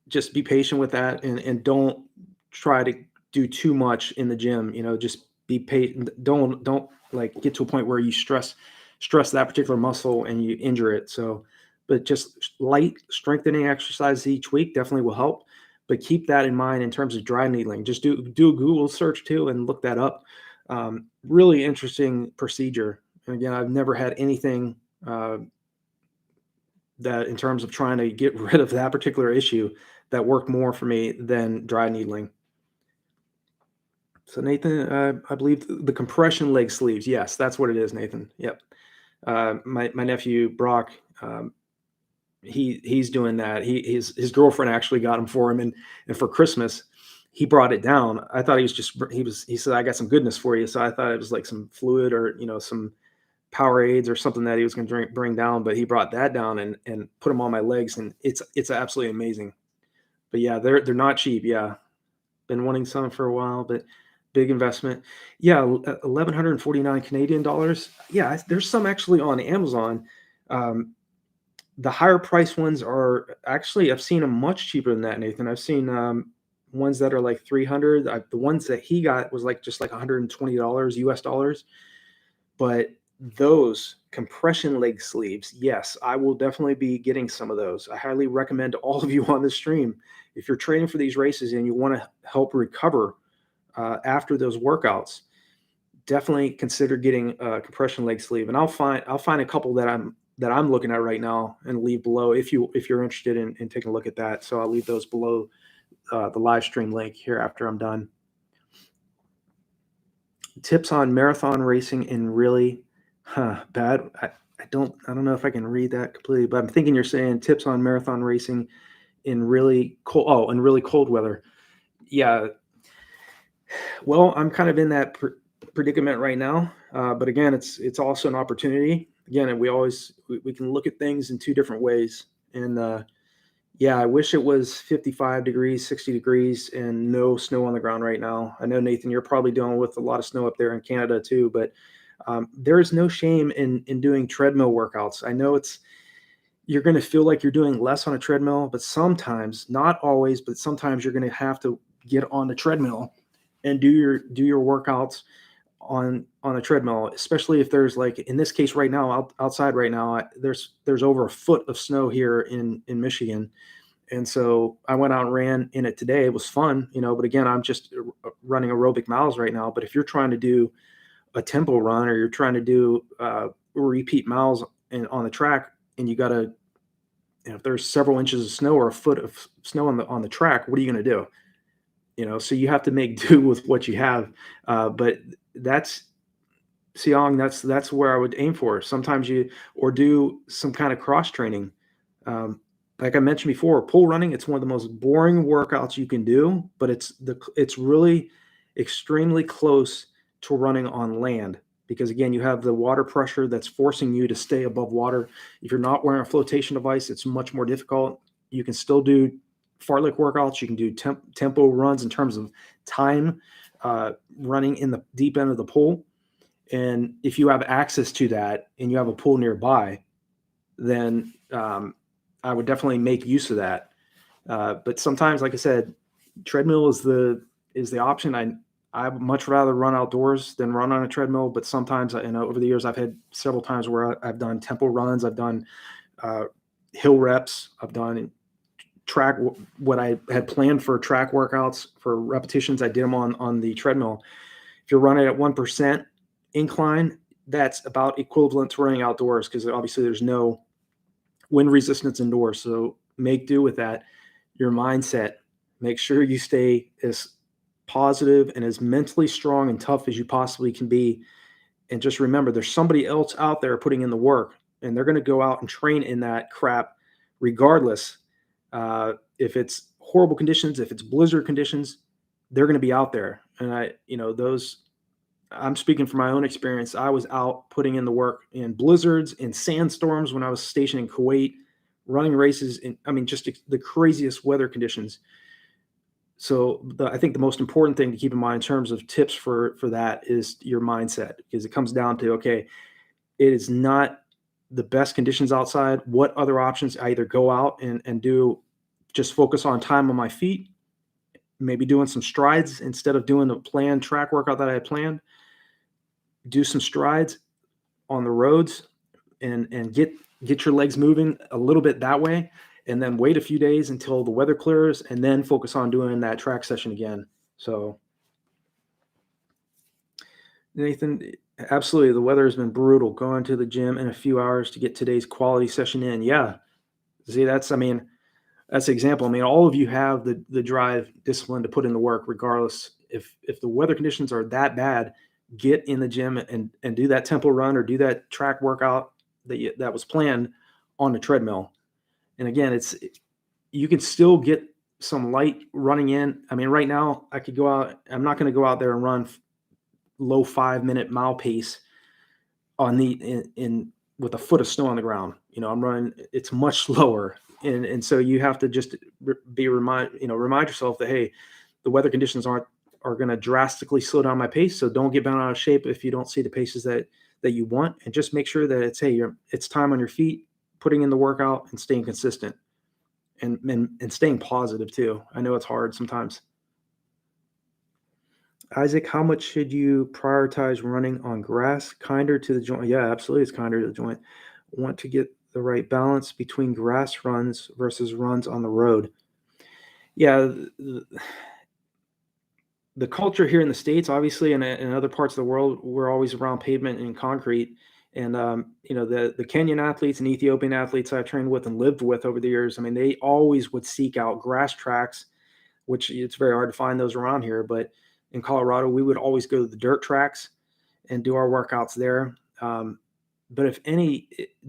Just be patient with that, and don't try to do too much in the gym. Just be patient. Don't like get to a point where you stress that particular muscle and you injure it. So, but just light strengthening exercises each week definitely will help. But keep that in mind in terms of dry needling. Just do a Google search too and look that up. Really interesting procedure. And again, I've never had anything that in terms of trying to get rid of that particular issue that worked more for me than dry needling. So Nathan, I believe the compression leg sleeves. Yes, that's what it is, Nathan. Yep. My nephew Brock, he's doing that. His girlfriend actually got them for him, and for Christmas he brought it down. I thought he said, I got some goodness for you. So I thought it was like some fluid or some Powerades or something that he was going to bring down, but he brought that down and put them on my legs, and it's absolutely amazing. But yeah, they're not cheap. Yeah, been wanting some for a while, but big investment. Yeah, 1,149 Canadian dollars. Yeah, there's some actually on Amazon. The higher price ones are actually, I've seen them much cheaper than that, Nathan. I've seen ones that are like 300. The ones that he got was like just like $120 US dollars. But those compression leg sleeves, yes, I will definitely be getting some of those. I highly recommend to all of you on the stream, if you're training for these races and you want to help recover after those workouts, definitely consider getting a compression leg sleeve. And I'll find a couple that I'm looking at right now and leave below if you're interested in taking a look at that. So I'll leave those below the live stream link here after I'm done. Tips on marathon racing in really bad. I don't know if I can read that completely, but I'm thinking you're saying tips on marathon racing in really cold. Oh, in really cold weather. Yeah. Well, I'm kind of in that predicament right now. But again, it's also an opportunity. Again, we can look at things in two different ways. And yeah, I wish it was 55 degrees, 60 degrees, and no snow on the ground right now. I know, Nathan, you're probably dealing with a lot of snow up there in Canada too, but there is no shame in doing treadmill workouts. I know you're going to feel like you're doing less on a treadmill, but sometimes, not always, but sometimes you're going to have to get on the treadmill and do your workouts on a treadmill, especially if there's, like in this case right now, outside right now, there's over a foot of snow here in Michigan. And so I went out and ran in it today. It was fun, but again, I'm just running aerobic miles right now. But if you're trying to do a tempo run, or you're trying to do repeat miles on the track, and you got to, if there's several inches of snow or a foot of snow on the track, what are you going to do? So you have to make do with what you have. But that's Siong, that's where I would aim for. Sometimes or do some kind of cross training. Like I mentioned before, pole running, it's one of the most boring workouts you can do, but it's really extremely close to running on land, because again, you have the water pressure that's forcing you to stay above water. If you're not wearing a flotation device, it's much more difficult. You can still do fartlek workouts. You can do tempo runs in terms of time, running in the deep end of the pool. And if you have access to that and you have a pool nearby, then I would definitely make use of that. But sometimes, like I said, treadmill is the option. I would much rather run outdoors than run on a treadmill. But sometimes, over the years, I've had several times where I've done tempo runs. I've done hill reps. I've done track, what I had planned for track workouts for repetitions. I did them on the treadmill. If you're running at 1% incline, that's about equivalent to running outdoors, because obviously there's no wind resistance indoors. So make do with that. Your mindset, make sure you stay as positive and as mentally strong and tough as you possibly can be. And just remember, there's somebody else out there putting in the work, and they're going to go out and train in that crap regardless. If it's horrible conditions, if it's blizzard conditions, they're going to be out there. And I'm speaking from my own experience. I was out putting in the work in blizzards, in sandstorms when I was stationed in Kuwait, running races in, just the craziest weather conditions. So I think the most important thing to keep in mind in terms of tips for that is your mindset, because it comes down to, okay, it is not the best conditions outside. What other options? I either go out and do, just focus on time on my feet, maybe doing some strides instead of doing the planned track workout that I had planned. Do some strides on the roads and get your legs moving a little bit that way, and then wait a few days until the weather clears, and then focus on doing that track session again. So, Nathan, absolutely, the weather has been brutal. Going to the gym in a few hours to get today's quality session in. Yeah, see, that's the example. I mean, all of you have the drive, discipline to put in the work, regardless. If the weather conditions are that bad, get in the gym and do that tempo run or do that track workout that was planned on the treadmill. And again, you can still get some light running in. I mean, right now I could go out. I'm not going to go out there and run low 5-minute mile pace on in with a foot of snow on the ground. I'm running. It's much slower, and so you have to just remind yourself that, hey, the weather conditions are going to drastically slow down my pace. So don't get bent out of shape if you don't see the paces that you want, and just make sure that it's time on your feet, putting in the workout and staying consistent, and staying positive too. I know it's hard sometimes. Isaac, how much should you prioritize running on grass? Kinder to the joint? Yeah, absolutely, it's kinder to the joint. Want to get the right balance between grass runs versus runs on the road. Yeah, the culture here in the States, obviously, and in other parts of the world, we're always around pavement and concrete. And the Kenyan athletes and Ethiopian athletes I trained with and lived with over the years, I mean, they always would seek out grass tracks, which it's very hard to find those around here. But in Colorado, we would always go to the dirt tracks and do our workouts there. But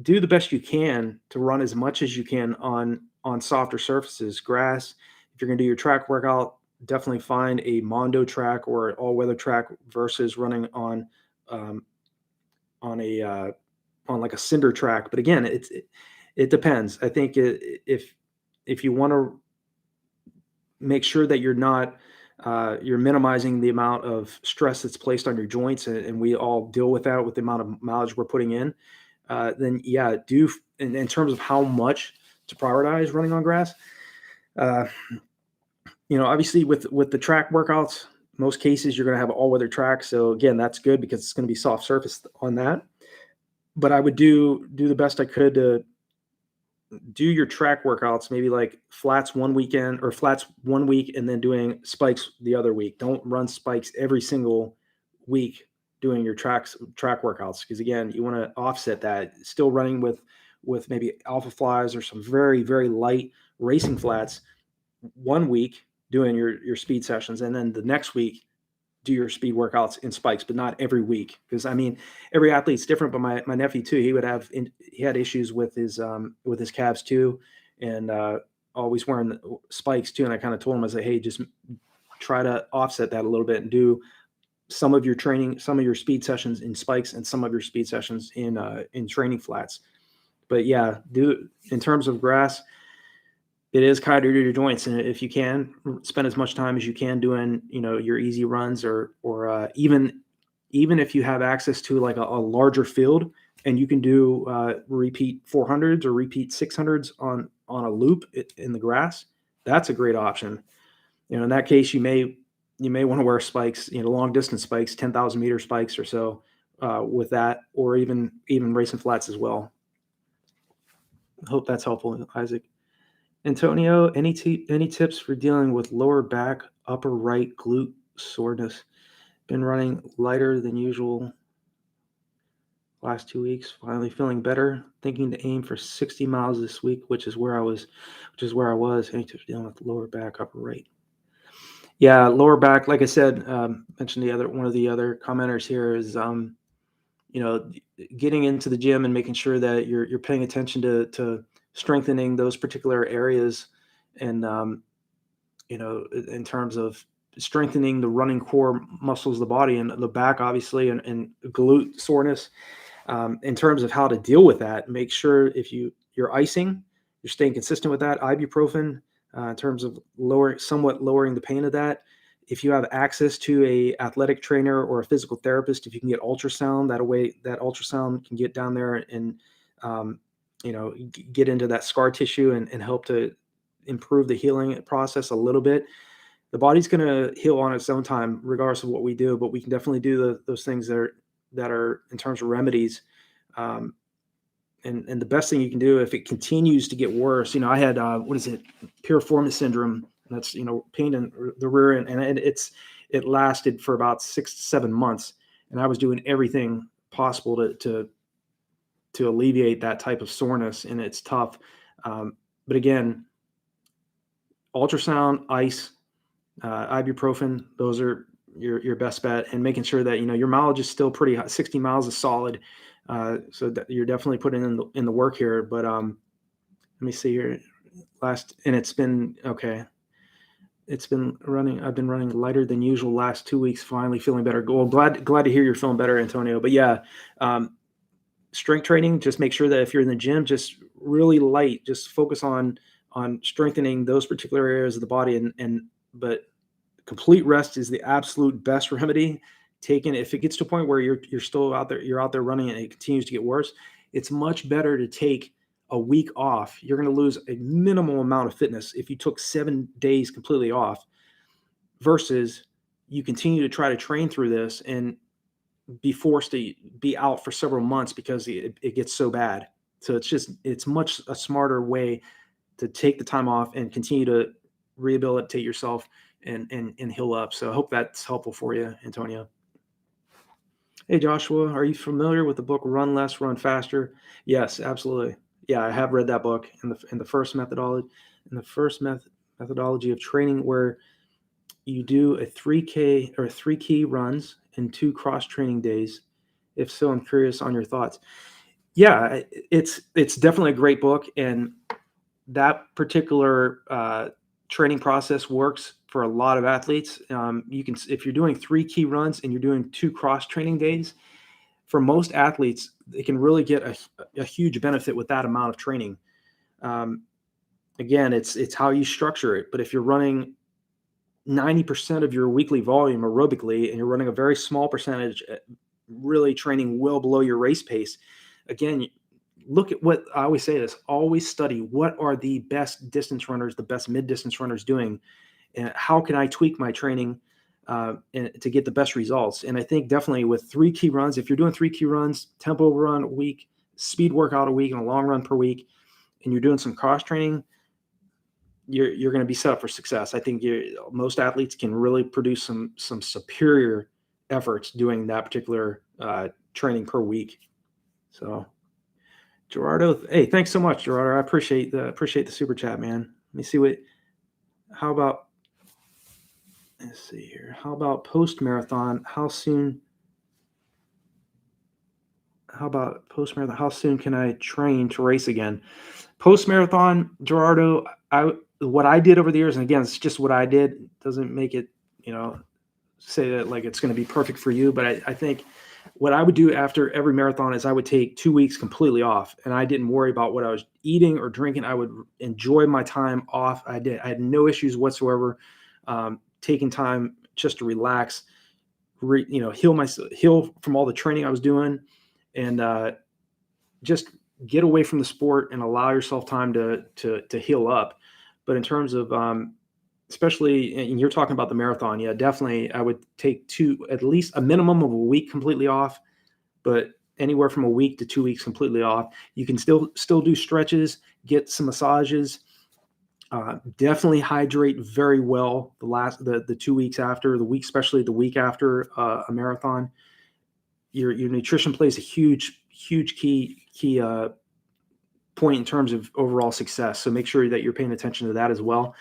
do the best you can to run as much as you can on softer surfaces. Grass, if you're going to do your track workout, definitely find a Mondo track or an all-weather track versus running on like a cinder track. But again, it depends. I think if you want to make sure that you're minimizing the amount of stress that's placed on your joints, and we all deal with that with the amount of mileage we're putting in, then yeah, in terms of how much to prioritize running on grass. Obviously with the track workouts, most cases you're going to have all-weather track. So again, that's good because it's going to be soft surface on that. But I would do the best I could to do your track workouts, maybe like flats one weekend or flats 1 week and then doing spikes the other week. Don't run spikes every single week doing your track workouts, because again, you want to offset that. Still running with maybe alpha flies or some very, very light racing flats 1 week, doing your speed sessions, and then the next week do your speed workouts in spikes, but not every week. Because every athlete's different. But my nephew too, he had issues with his calves too, and always wearing the spikes too. And I kind of told him, I said, hey, just try to offset that a little bit and do some of your training, some of your speed sessions in spikes, and some of your speed sessions in training flats. But yeah, in terms of grass, it is kinder to your joints, and if you can, spend as much time as you can doing, your easy runs, or even if you have access to like a larger field and you can do repeat 400s or repeat 600s on a loop in the grass, that's a great option. In that case, you may want to wear spikes, long distance spikes, 10,000 meter spikes or so with that, or even racing flats as well. I hope that's helpful, Isaac. Antonio, any tips for dealing with lower back, upper right glute soreness? Been running lighter than usual last 2 weeks. Finally feeling better. Thinking to aim for 60 miles this week, which is where I was. Any tips for dealing with lower back, upper right? Yeah, lower back. Like I said, mentioned one of the other commenters here is, getting into the gym and making sure that you're paying attention to strengthening those particular areas, and in terms of strengthening the running core muscles of the body and the back, obviously, and glute soreness. In terms of how to deal with that, make sure if you're icing, you're staying consistent with that. Ibuprofen, in terms of somewhat lowering the pain of that. If you have access to a athletic trainer or a physical therapist, if you can get ultrasound, that ultrasound can get down there and get into that scar tissue and help to improve the healing process a little bit. The body's going to heal on its own time, regardless of what we do. But we can definitely do those things that are in terms of remedies. And the best thing you can do if it continues to get worse, I had piriformis syndrome. That's pain in the rear end, and it lasted for about 6 to 7 months, and I was doing everything possible to alleviate that type of soreness, and it's tough. But again, ultrasound, ice, ibuprofen, those are your best bet, and making sure that your mileage is still pretty high. 60 miles is solid, so that you're definitely putting in the work here. But let me see here. It's been okay. It's been running. I've been running lighter than usual last 2 weeks. Finally feeling better. Well, glad to hear you're feeling better, Antonio. But yeah, strength training. Just make sure that if you're in the gym, just really light. Just focus on strengthening those particular areas of the body. But complete rest is the absolute best remedy. If it gets to a point where you're still out there running and it continues to get worse, it's much better to take a week off. You're going to lose a minimal amount of fitness if you took 7 days completely off, versus you continue to try to train through this and be forced to be out for several months because it gets so bad. So it's much a smarter way to take the time off and continue to rehabilitate yourself and heal up. So I hope that's helpful for you, Antonio. Hey, Joshua, are you familiar with the book Run Less, Run Faster? Yes, absolutely. Yeah, I have read that book in the first methodology of training, where you do a 3K or 3 key runs and 2 cross training days. If so, I'm curious on your thoughts. Yeah, it's definitely a great book, and that particular training process works for a lot of athletes. If you're doing 3 key runs and you're doing 2 cross training days, for most athletes, they can really get a huge benefit with that amount of training. Again, it's how you structure it. But if you're running 90% of your weekly volume aerobically and you're running a very small percentage, really training well below your race pace, again, look at what I always say this, always study what are the best distance runners, the best mid-distance runners doing, and how can I tweak my training and to get the best results. And I think definitely with 3 key runs, if you're doing 3 key runs, tempo run a week, speed workout a week, and a long run per week, and you're doing some cross training, you're going to be set up for success. I think most athletes can really produce some superior efforts doing that particular training per week. So Gerardo, hey, thanks so much, Gerardo. I appreciate the super chat, man. Let me see let's see here. How about post-marathon? How soon How soon can I train to race again? Post-marathon, Gerardo, what I did over the years, and again, it's just what I did, doesn't make it, say that like it's going to be perfect for you. But I think what I would do after every marathon is I would take 2 weeks completely off, and I didn't worry about what I was eating or drinking. I would enjoy my time off. I had no issues whatsoever. Taking time just to relax, heal from all the training I was doing, and just get away from the sport and allow yourself time to heal up. But in terms of especially, and you're talking about the marathon, yeah, definitely I would take at least a minimum of a week completely off, but anywhere from a week to 2 weeks completely off. You can still do stretches, get some massages. Definitely hydrate very well the 2 weeks after the week, especially the week after a marathon. Your nutrition plays a huge key point in terms of overall success. So make sure that you're paying attention to that as well.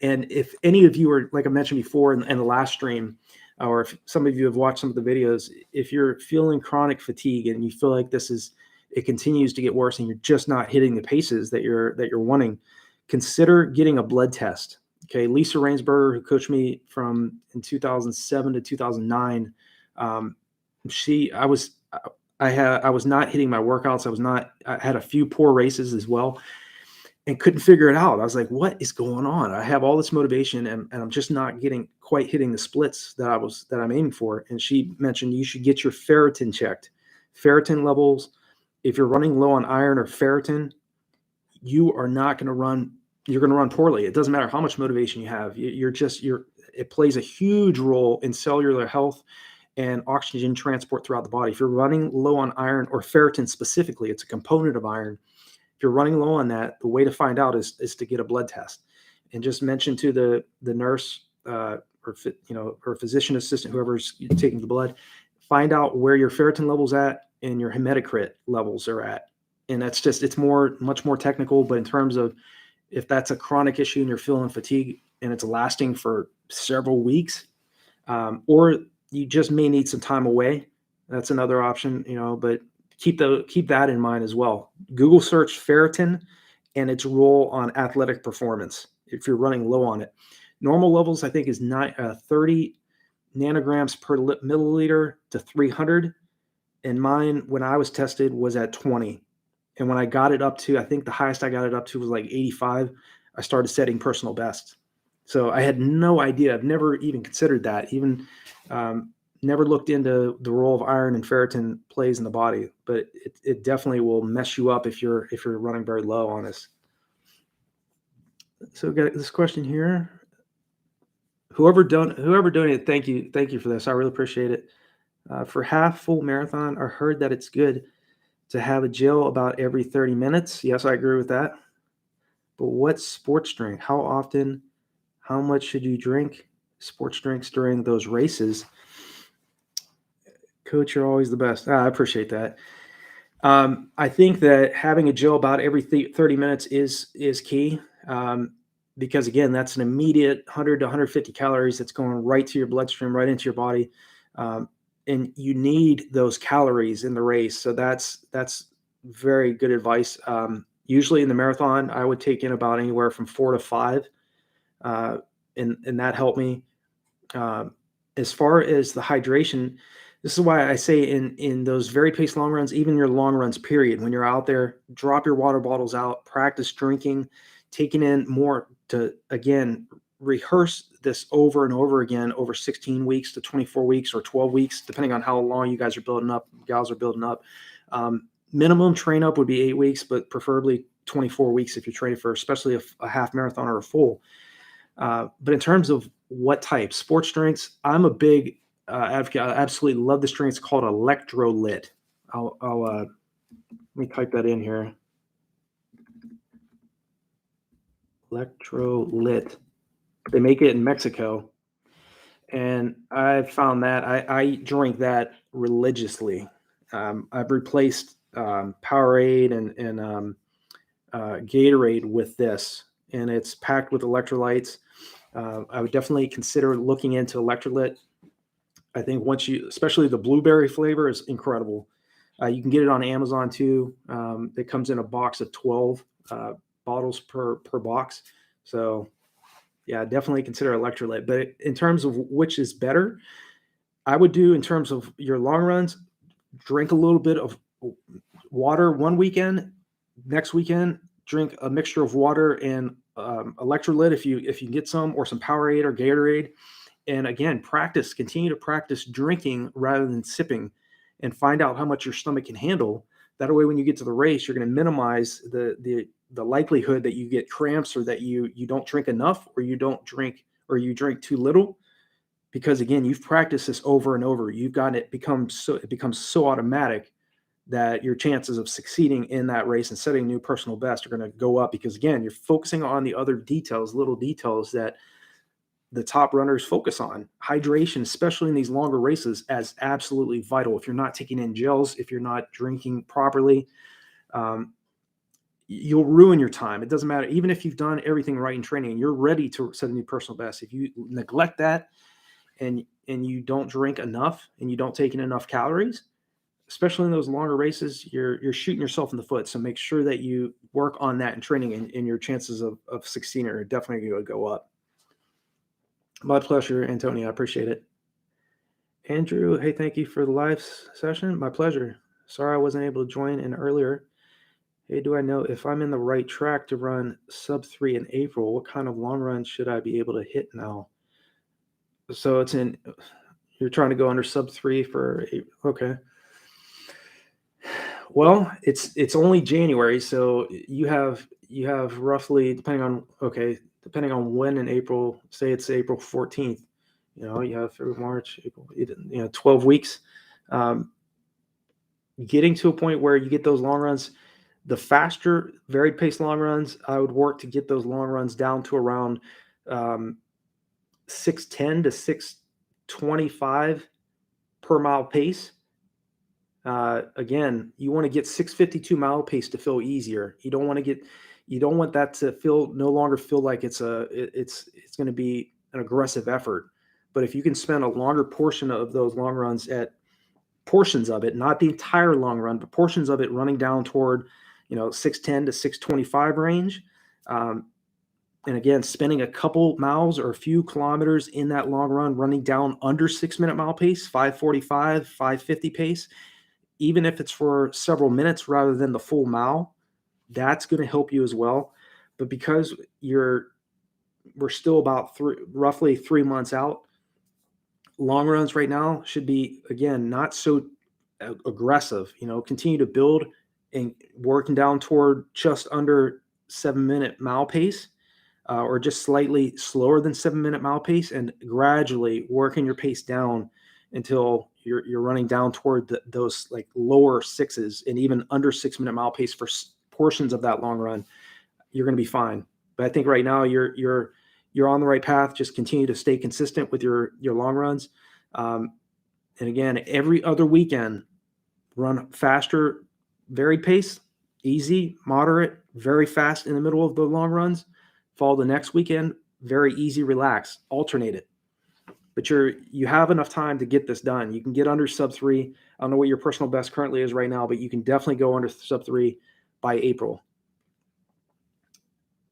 And if any of you are, like I mentioned before in the last stream, or if some of you have watched some of the videos, if you're feeling chronic fatigue and you feel like it continues to get worse and you're just not hitting the paces that you're wanting, consider getting a blood test. Okay. Lisa Rainsberger, who coached me in 2007 to 2009, I was not hitting my workouts. I had a few poor races as well. and couldn't figure it out. I was like, what is going on? I have all this motivation and I'm just not getting quite hitting the splits that I'm aiming for. And she mentioned you should get your ferritin checked. Ferritin levels, if you're running low on iron or ferritin, you are not going to run, you're going to run poorly. It doesn't matter how much motivation you have. It plays a huge role in cellular health and oxygen transport throughout the body. If you're running low on iron or ferritin specifically, it's a component of iron. If you're running low on that, the way to find out is to get a blood test, and just mention to the nurse or physician assistant, whoever's taking the blood, find out where your ferritin levels at and your hematocrit levels are at. And it's much more technical, but in terms of if that's a chronic issue and you're feeling fatigue and it's lasting for several weeks, or you just may need some time away, that's another option, but keep that in mind as well. Google search ferritin and its role on athletic performance if you're running low on it. Normal levels, I think, is 30 nanograms per milliliter to 300. And mine, when I was tested, was at 20. And when I got it up to, I think the highest I got it up to was like 85, I started setting personal best. So I had no idea. I've never even considered that. Even never looked into the role of iron and ferritin plays in the body, but it definitely will mess you up if you're running very low on this. So we got this question here. Whoever donated, thank you for this. I really appreciate it. For half full marathon, I heard that it's good to have a gel about every 30 minutes. Yes, I agree with that. But what sports drink? How often? How much should you drink sports drinks during those races? Coach, you're always the best. I appreciate that. I think that having a gel about every 30 minutes is key, because again, that's an immediate 100 to 150 calories that's going right to your bloodstream, right into your body, and you need those calories in the race. So that's very good advice. Usually in the marathon, I would take in about anywhere from 4 to 5, and that helped me. As far as the hydration, this is why I say in those very paced long runs, even your long runs, period, when you're out there, drop your water bottles out, practice drinking, taking in more to, again, rehearse this over and over again over 16 weeks to 24 weeks or 12 weeks, depending on how long you guys are building up, gals are building up. Minimum train up would be 8 weeks, but preferably 24 weeks if you're training for especially a half marathon or a full. But in terms of what type, sports drinks, I'm a big advocate. I absolutely love this drink. It's called Electrolyte. Let me type that in here. Electrolyte. They make it in Mexico, and I've found that I drink that religiously. I've replaced Powerade and Gatorade with this, and it's packed with electrolytes. I would definitely consider looking into Electrolyte. I think especially the blueberry flavor is incredible. You can get it on Amazon too. It comes in a box of 12 bottles per box. So yeah, definitely consider Electrolyte. But in terms of which is better, I would do in terms of your long runs, drink a little bit of water one weekend, next weekend, drink a mixture of water and Electrolyte if you can get some, or some Powerade or Gatorade. And again, continue to practice drinking rather than sipping, and find out how much your stomach can handle. That way, when you get to the race, you're going to minimize the likelihood that you get cramps, or that you don't drink enough, or you drink too little. Because again, you've practiced this over and over. You've gotten it becomes so automatic that your chances of succeeding in that race and setting new personal best are going to go up, because again, you're focusing on the other details, little details that the top runners focus on. Hydration, especially in these longer races, as absolutely vital. If you're not taking in gels, if you're not drinking properly, you'll ruin your time. It doesn't matter. Even if you've done everything right in training and you're ready to set a new personal best, if you neglect that and you don't drink enough and you don't take in enough calories, especially in those longer races, you're shooting yourself in the foot. So make sure that you work on that in training, and your chances of succeeding are definitely going to go up. My pleasure, Antonio. I appreciate it. Andrew, hey, thank you for the live session. My pleasure. Sorry I wasn't able to join in earlier. Hey, do I know if I'm in the right track to run sub 3 in April? What kind of long run should I be able to hit now? So you're trying to go under sub 3 for April. Okay. Well, it's only January, so you have roughly, depending on when in April, say it's April 14th, you have February, March, April, 12 weeks. Getting to a point where you get those long runs, the faster varied pace long runs, I would work to get those long runs down to around 610 to 625 per mile pace. Again, you want to get 652 mile pace to feel easier. You don't want that to no longer feel like it's going to be an aggressive effort. But if you can spend a longer portion of those long runs at portions of it, not the entire long run, but portions of it running down toward, 610 to 625 range. And again, spending a couple miles or a few kilometers in that long run, running down under 6-minute mile pace, 545, 550 pace, even if it's for several minutes rather than the full mile, that's going to help you as well. But because we're still about roughly 3 months out, long runs right now should be, again, not so aggressive. Continue to build and working down toward just under 7-minute mile pace, or just slightly slower than 7-minute mile pace, and gradually working your pace down until you're running down toward those like lower sixes and even under 6-minute mile pace for portions of that long run. You're going to be fine. But I think right now you're on the right path. Just continue to stay consistent with your long runs. And again, every other weekend, run faster, varied pace, easy, moderate, very fast in the middle of the long runs. Follow the next weekend, very easy, relax, alternate it. But you have enough time to get this done. You can get under sub 3. I don't know what your personal best currently is right now, but you can definitely go under sub 3 by April.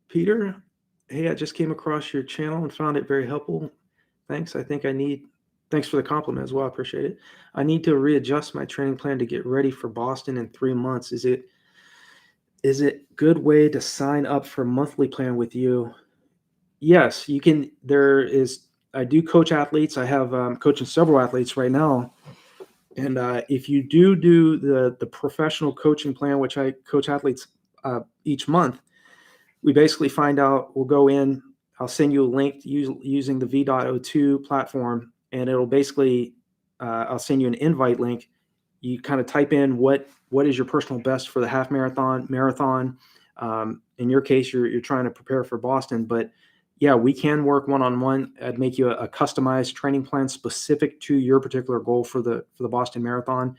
Peter, hey, I just came across your channel and found it very helpful. Thanks. Thanks for the compliment as well. I appreciate it. I need to readjust my training plan to get ready for Boston in 3 months. Is it good way to sign up for a monthly plan with you? Yes, you can. I do coach athletes. I have coaching several athletes right now. And if you do the professional coaching plan, which I coach athletes each month, we basically we'll go in, I'll send you a link using the V.O2 platform, and it'll basically, I'll send you an invite link. You kind of type in what is your personal best for the half marathon. In your case, you're trying to prepare for Boston, but yeah, we can work one-on-one. I'd make you a customized training plan specific to your particular goal for the Boston Marathon.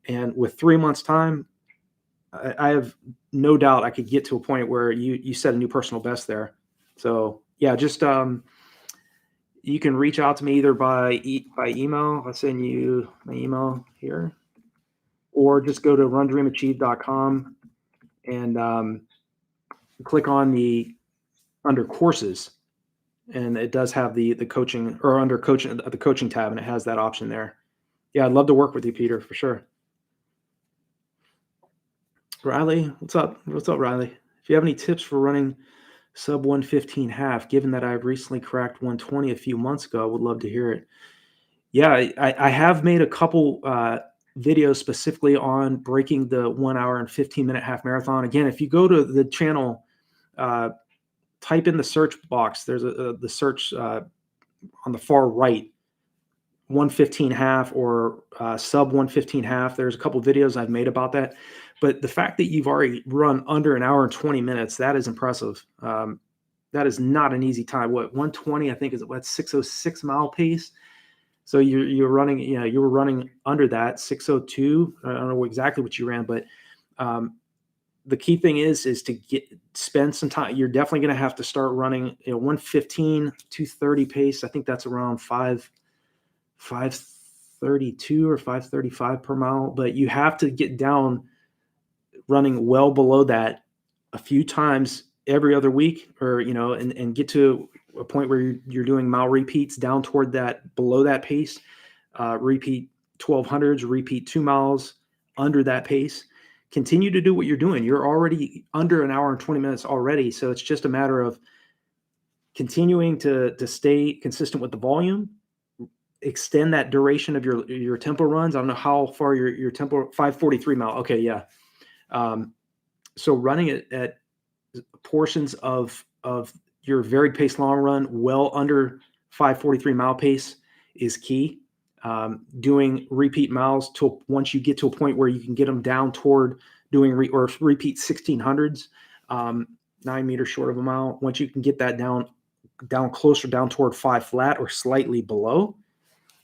And with 3 months time, I have no doubt I could get to a point where you set a new personal best there. So yeah, just you can reach out to me either by email. I'll send you my email here, or just go to RunDreamAchieve.com and click on under courses, and it does have the coaching, or under coaching, the coaching tab, and it has that option there. Yeah, I'd love to work with you, Peter, for sure. Riley, what's up? What's up, Riley? If you have any tips for running sub 115 half, given that I've recently cracked 120 a few months ago, I would love to hear it. Yeah, I have made a couple videos specifically on breaking the 1 hour and 15-minute half marathon. Again, if you go to the channel, type in the search box. There's the search on the far right, 115 half or sub 115 half. There's a couple videos I've made about that. But the fact that you've already run under an hour and 20 minutes, that is impressive. That is not an easy time. 120, I think, is what, 606 mile pace. So you're running, you were running under that, 602. I don't know exactly what you ran, but the key thing is to spend some time. You're definitely going to have to start running 115, 230 pace. I think that's around 532 or 535 per mile, but you have to get down running well below that a few times every other week, or and get to a point where you're doing mile repeats down toward that, below that pace, repeat 1200s, repeat 2 miles under that pace. continue to do what you're doing. You're already under an hour and 20 minutes already. So it's just a matter of continuing to stay consistent with the volume, extend that duration of your tempo runs. I don't know how far your tempo, 5:43 mile. Okay. Yeah. So running it at portions of your varied pace long run well under 5:43 mile pace is key. Doing repeat miles till once you get to a point where you can get them down toward doing repeat 1600s, 9 meters short of a mile. Once you can get that down closer, down toward 5 flat or slightly below,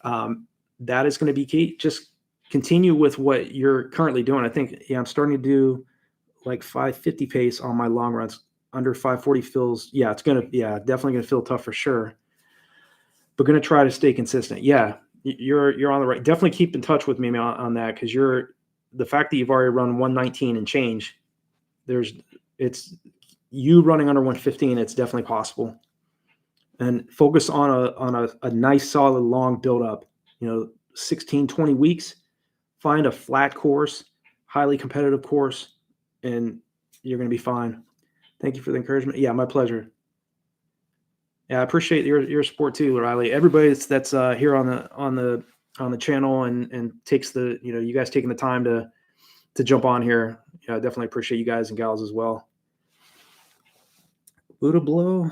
that is going to be key. Just continue with what you're currently doing. I think, I'm starting to do like 5:50 pace on my long runs. Under 5:40 feels, it's definitely going to feel tough for sure. But going to try to stay consistent. Yeah, you're on the right. Definitely keep in touch with me on that, because the fact that you've already run 119 and change, it's you running under 115. It's definitely possible. And focus on a nice solid long build up. 16, 20 weeks. Find a flat course, highly competitive course, and you're going to be fine. Thank you for the encouragement. Yeah, my pleasure. Yeah, I appreciate your support too, Riley. Everybody that's here on the channel and takes you guys taking the time to jump on here. I definitely appreciate you guys and gals as well. Buddha Blow,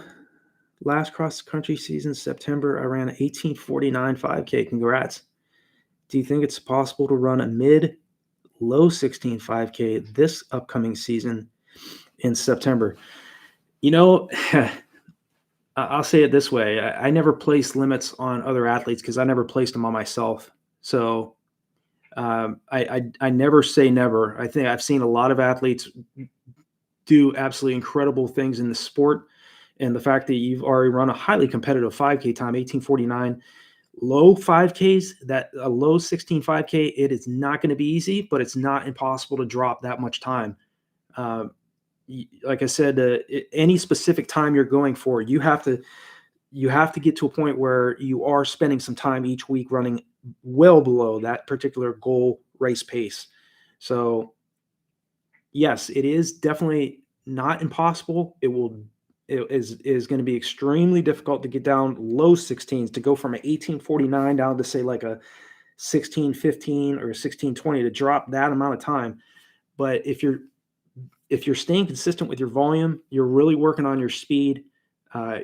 last cross country season, September, I ran an 18:49 5K. Congrats. Do you think it's possible to run a mid-low 16 5K this upcoming season in September? I'll say it this way. I never place limits on other athletes because I never placed them on myself. So I never say never. I think I've seen a lot of athletes do absolutely incredible things in the sport. And the fact that you've already run a highly competitive 5K time, 18:49, low 5Ks, that a low 16 5K, it is not going to be easy, but it's not impossible to drop that much time. Like I said, any specific time you're going for, you have to get to a point where you are spending some time each week running well below that particular goal race pace. So yes, it is definitely not impossible. It is going to be extremely difficult to get down low 16s, to go from an 18:49 down to say like a 16:15 or 16:20, to drop that amount of time. But if you're staying consistent with your volume, you're really working on your speed,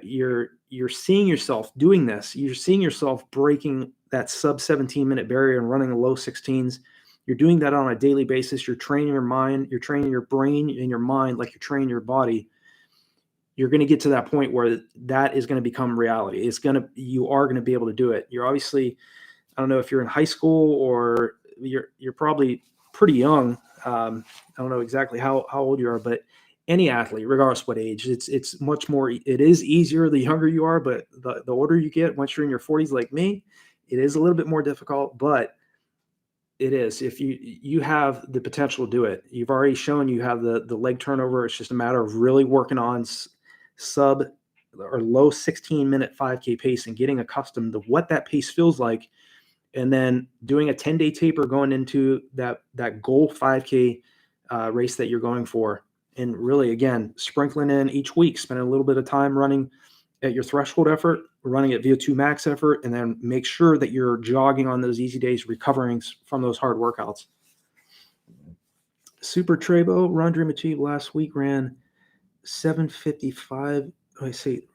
you're seeing yourself doing this. You're seeing yourself breaking that sub 17-minute barrier and running the low 16s. You're doing that on a daily basis. You're training your mind, you're training your brain and your mind like you're training your body. You're going to get to that point where that is going to become reality. You are going to be able to do it. You're obviously, I don't know if you're in high school or you're probably pretty young. I don't know exactly how old you are, but any athlete, regardless of what age, it's much more. It is easier the younger you are, but the older you get, once you're in your 40s like me, it is a little bit more difficult. But it is, if you have the potential to do it. You've already shown you have the leg turnover. It's just a matter of really working on sub or low 16-minute 5K pace and getting accustomed to what that pace feels like. And then doing a 10-day taper going into that goal 5K race that you're going for. And really, again, sprinkling in each week, spending a little bit of time running at your threshold effort, running at VO2 max effort, and then make sure that you're jogging on those easy days, recovering from those hard workouts. Super Trebo, RunDreamAchieve last week ran 7:55.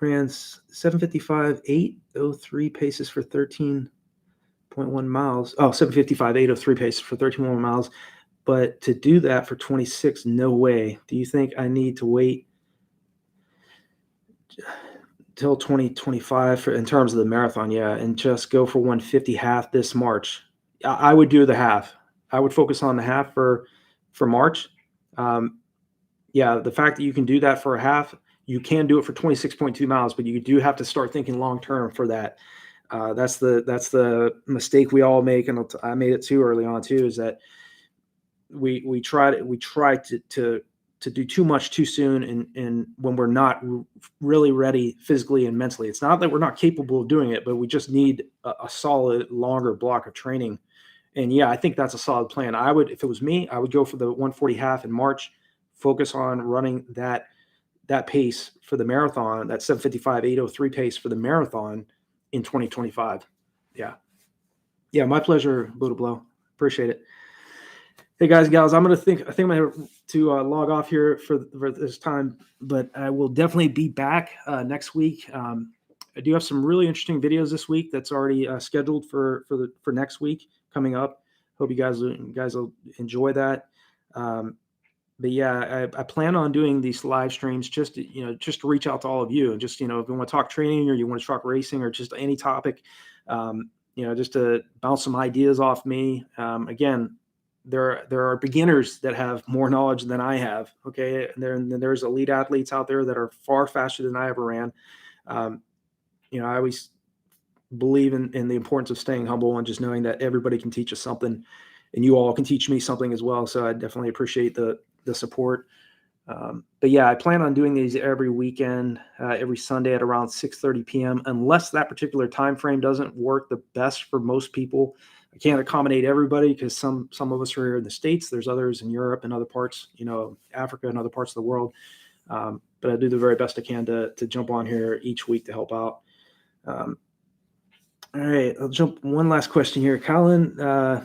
Ran 7:55, 8:03 paces for 13.1 miles. Oh, 7:55, 8:03 paces for 13.1 miles. But to do that for 26, no way. Do you think I need to wait till 2025 in terms of the marathon? Yeah, and just go for 150 half this March. I would do the half. I would focus on the half for March. The fact that you can do that for a half, you can do it for 26.2 miles, but you do have to start thinking long term for that. That's the mistake we all make, and I made it too early on too. Is that we try to do too much too soon, and when we're not really ready physically and mentally. It's not that we're not capable of doing it, but we just need a solid longer block of training And yeah, I think that's a solid plan. I would, if it was me, I would go for the 140 half in March, focus on running that pace for the marathon, that 7:55, 8:03 pace for the marathon in 2025. Yeah. Yeah, my pleasure, Buddha Blow. Appreciate it. Hey guys and gals, I think I'm gonna have to log off here for this time, but I will definitely be back next week. I do have some really interesting videos this week that's already scheduled for next week coming up. Hope you guys will enjoy that. But yeah, I plan on doing these live streams just to reach out to all of you, and just if you want to talk training or you want to talk racing or just any topic, just to bounce some ideas off me. Again, there are beginners that have more knowledge than I have. Okay, and then there's elite athletes out there that are far faster than I ever ran. I always believe in the importance of staying humble and just knowing that everybody can teach us something, and you all can teach me something as well. So I definitely appreciate the support. But yeah, I plan on doing these every weekend, every Sunday at around 6:30 p.m. Unless that particular time frame doesn't work the best for most people. I can't accommodate everybody because some of us are here in the States. There's others in Europe and other parts, Africa and other parts of the world. But I do the very best I can to jump on here each week to help out. All right, I'll jump one last question here. Colin, my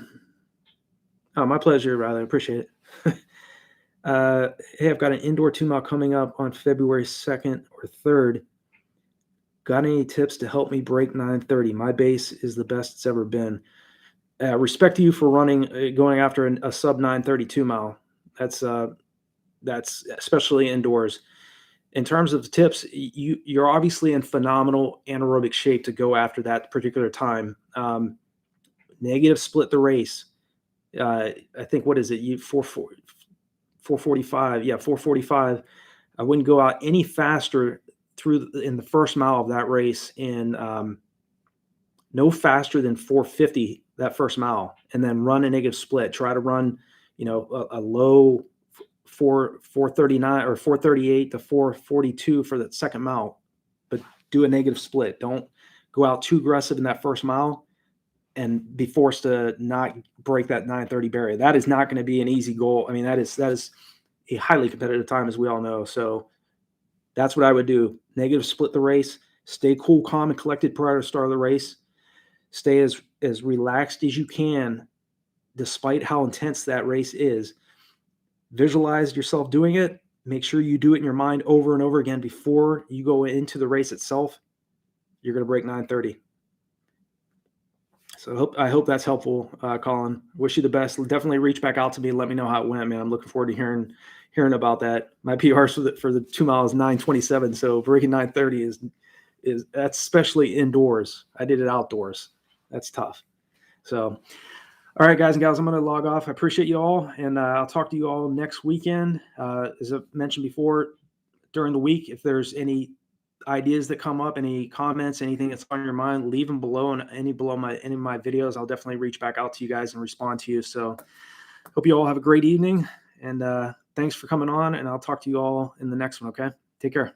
pleasure, Riley. I appreciate it. Hey, I've got an indoor 2-mile coming up on February 2nd or 3rd. Got any tips to help me break 9:30? My base is the best it's ever been. Respect to you for going after a sub 9:32 mile. That's especially indoors. In terms of tips, you're obviously in phenomenal anaerobic shape to go after that particular time. Negative split the race. I think, what is it? 4:45. Yeah, 4:45. I wouldn't go out any faster in the first mile of that race in no faster than 4:50 that first mile, and then run a negative split. Try to run, a low 4:39 or 4:38 to 4:42 for the second mile, but do a negative split. Don't go out too aggressive in that first mile and be forced to not break that 9:30 barrier. That is not going to be an easy goal. I mean, that is a highly competitive time, as we all know. So that's what I would do. Negative split the race. Stay cool, calm, and collected prior to the start of the race. Stay as relaxed as you can, despite how intense that race is. Visualize yourself doing it. Make sure you do it in your mind over and over again before you go into the race itself. You're going to break 9:30. So I hope that's helpful, Colin. Wish you the best. Definitely reach back out to me. Let me know how it went, man. I'm looking forward to hearing about that. My PR for the 2 miles is 9:27. So breaking 9:30 is that's especially indoors. I did it outdoors. That's tough. So, all right, guys and gals, I'm going to log off. I appreciate you all, and I'll talk to you all next weekend. As I mentioned before, during the week, if there's any ideas that come up, any comments, anything that's on your mind, leave them below, and any of my videos. I'll definitely reach back out to you guys and respond to you. So hope you all have a great evening, and thanks for coming on, and I'll talk to you all in the next one. Okay, take care.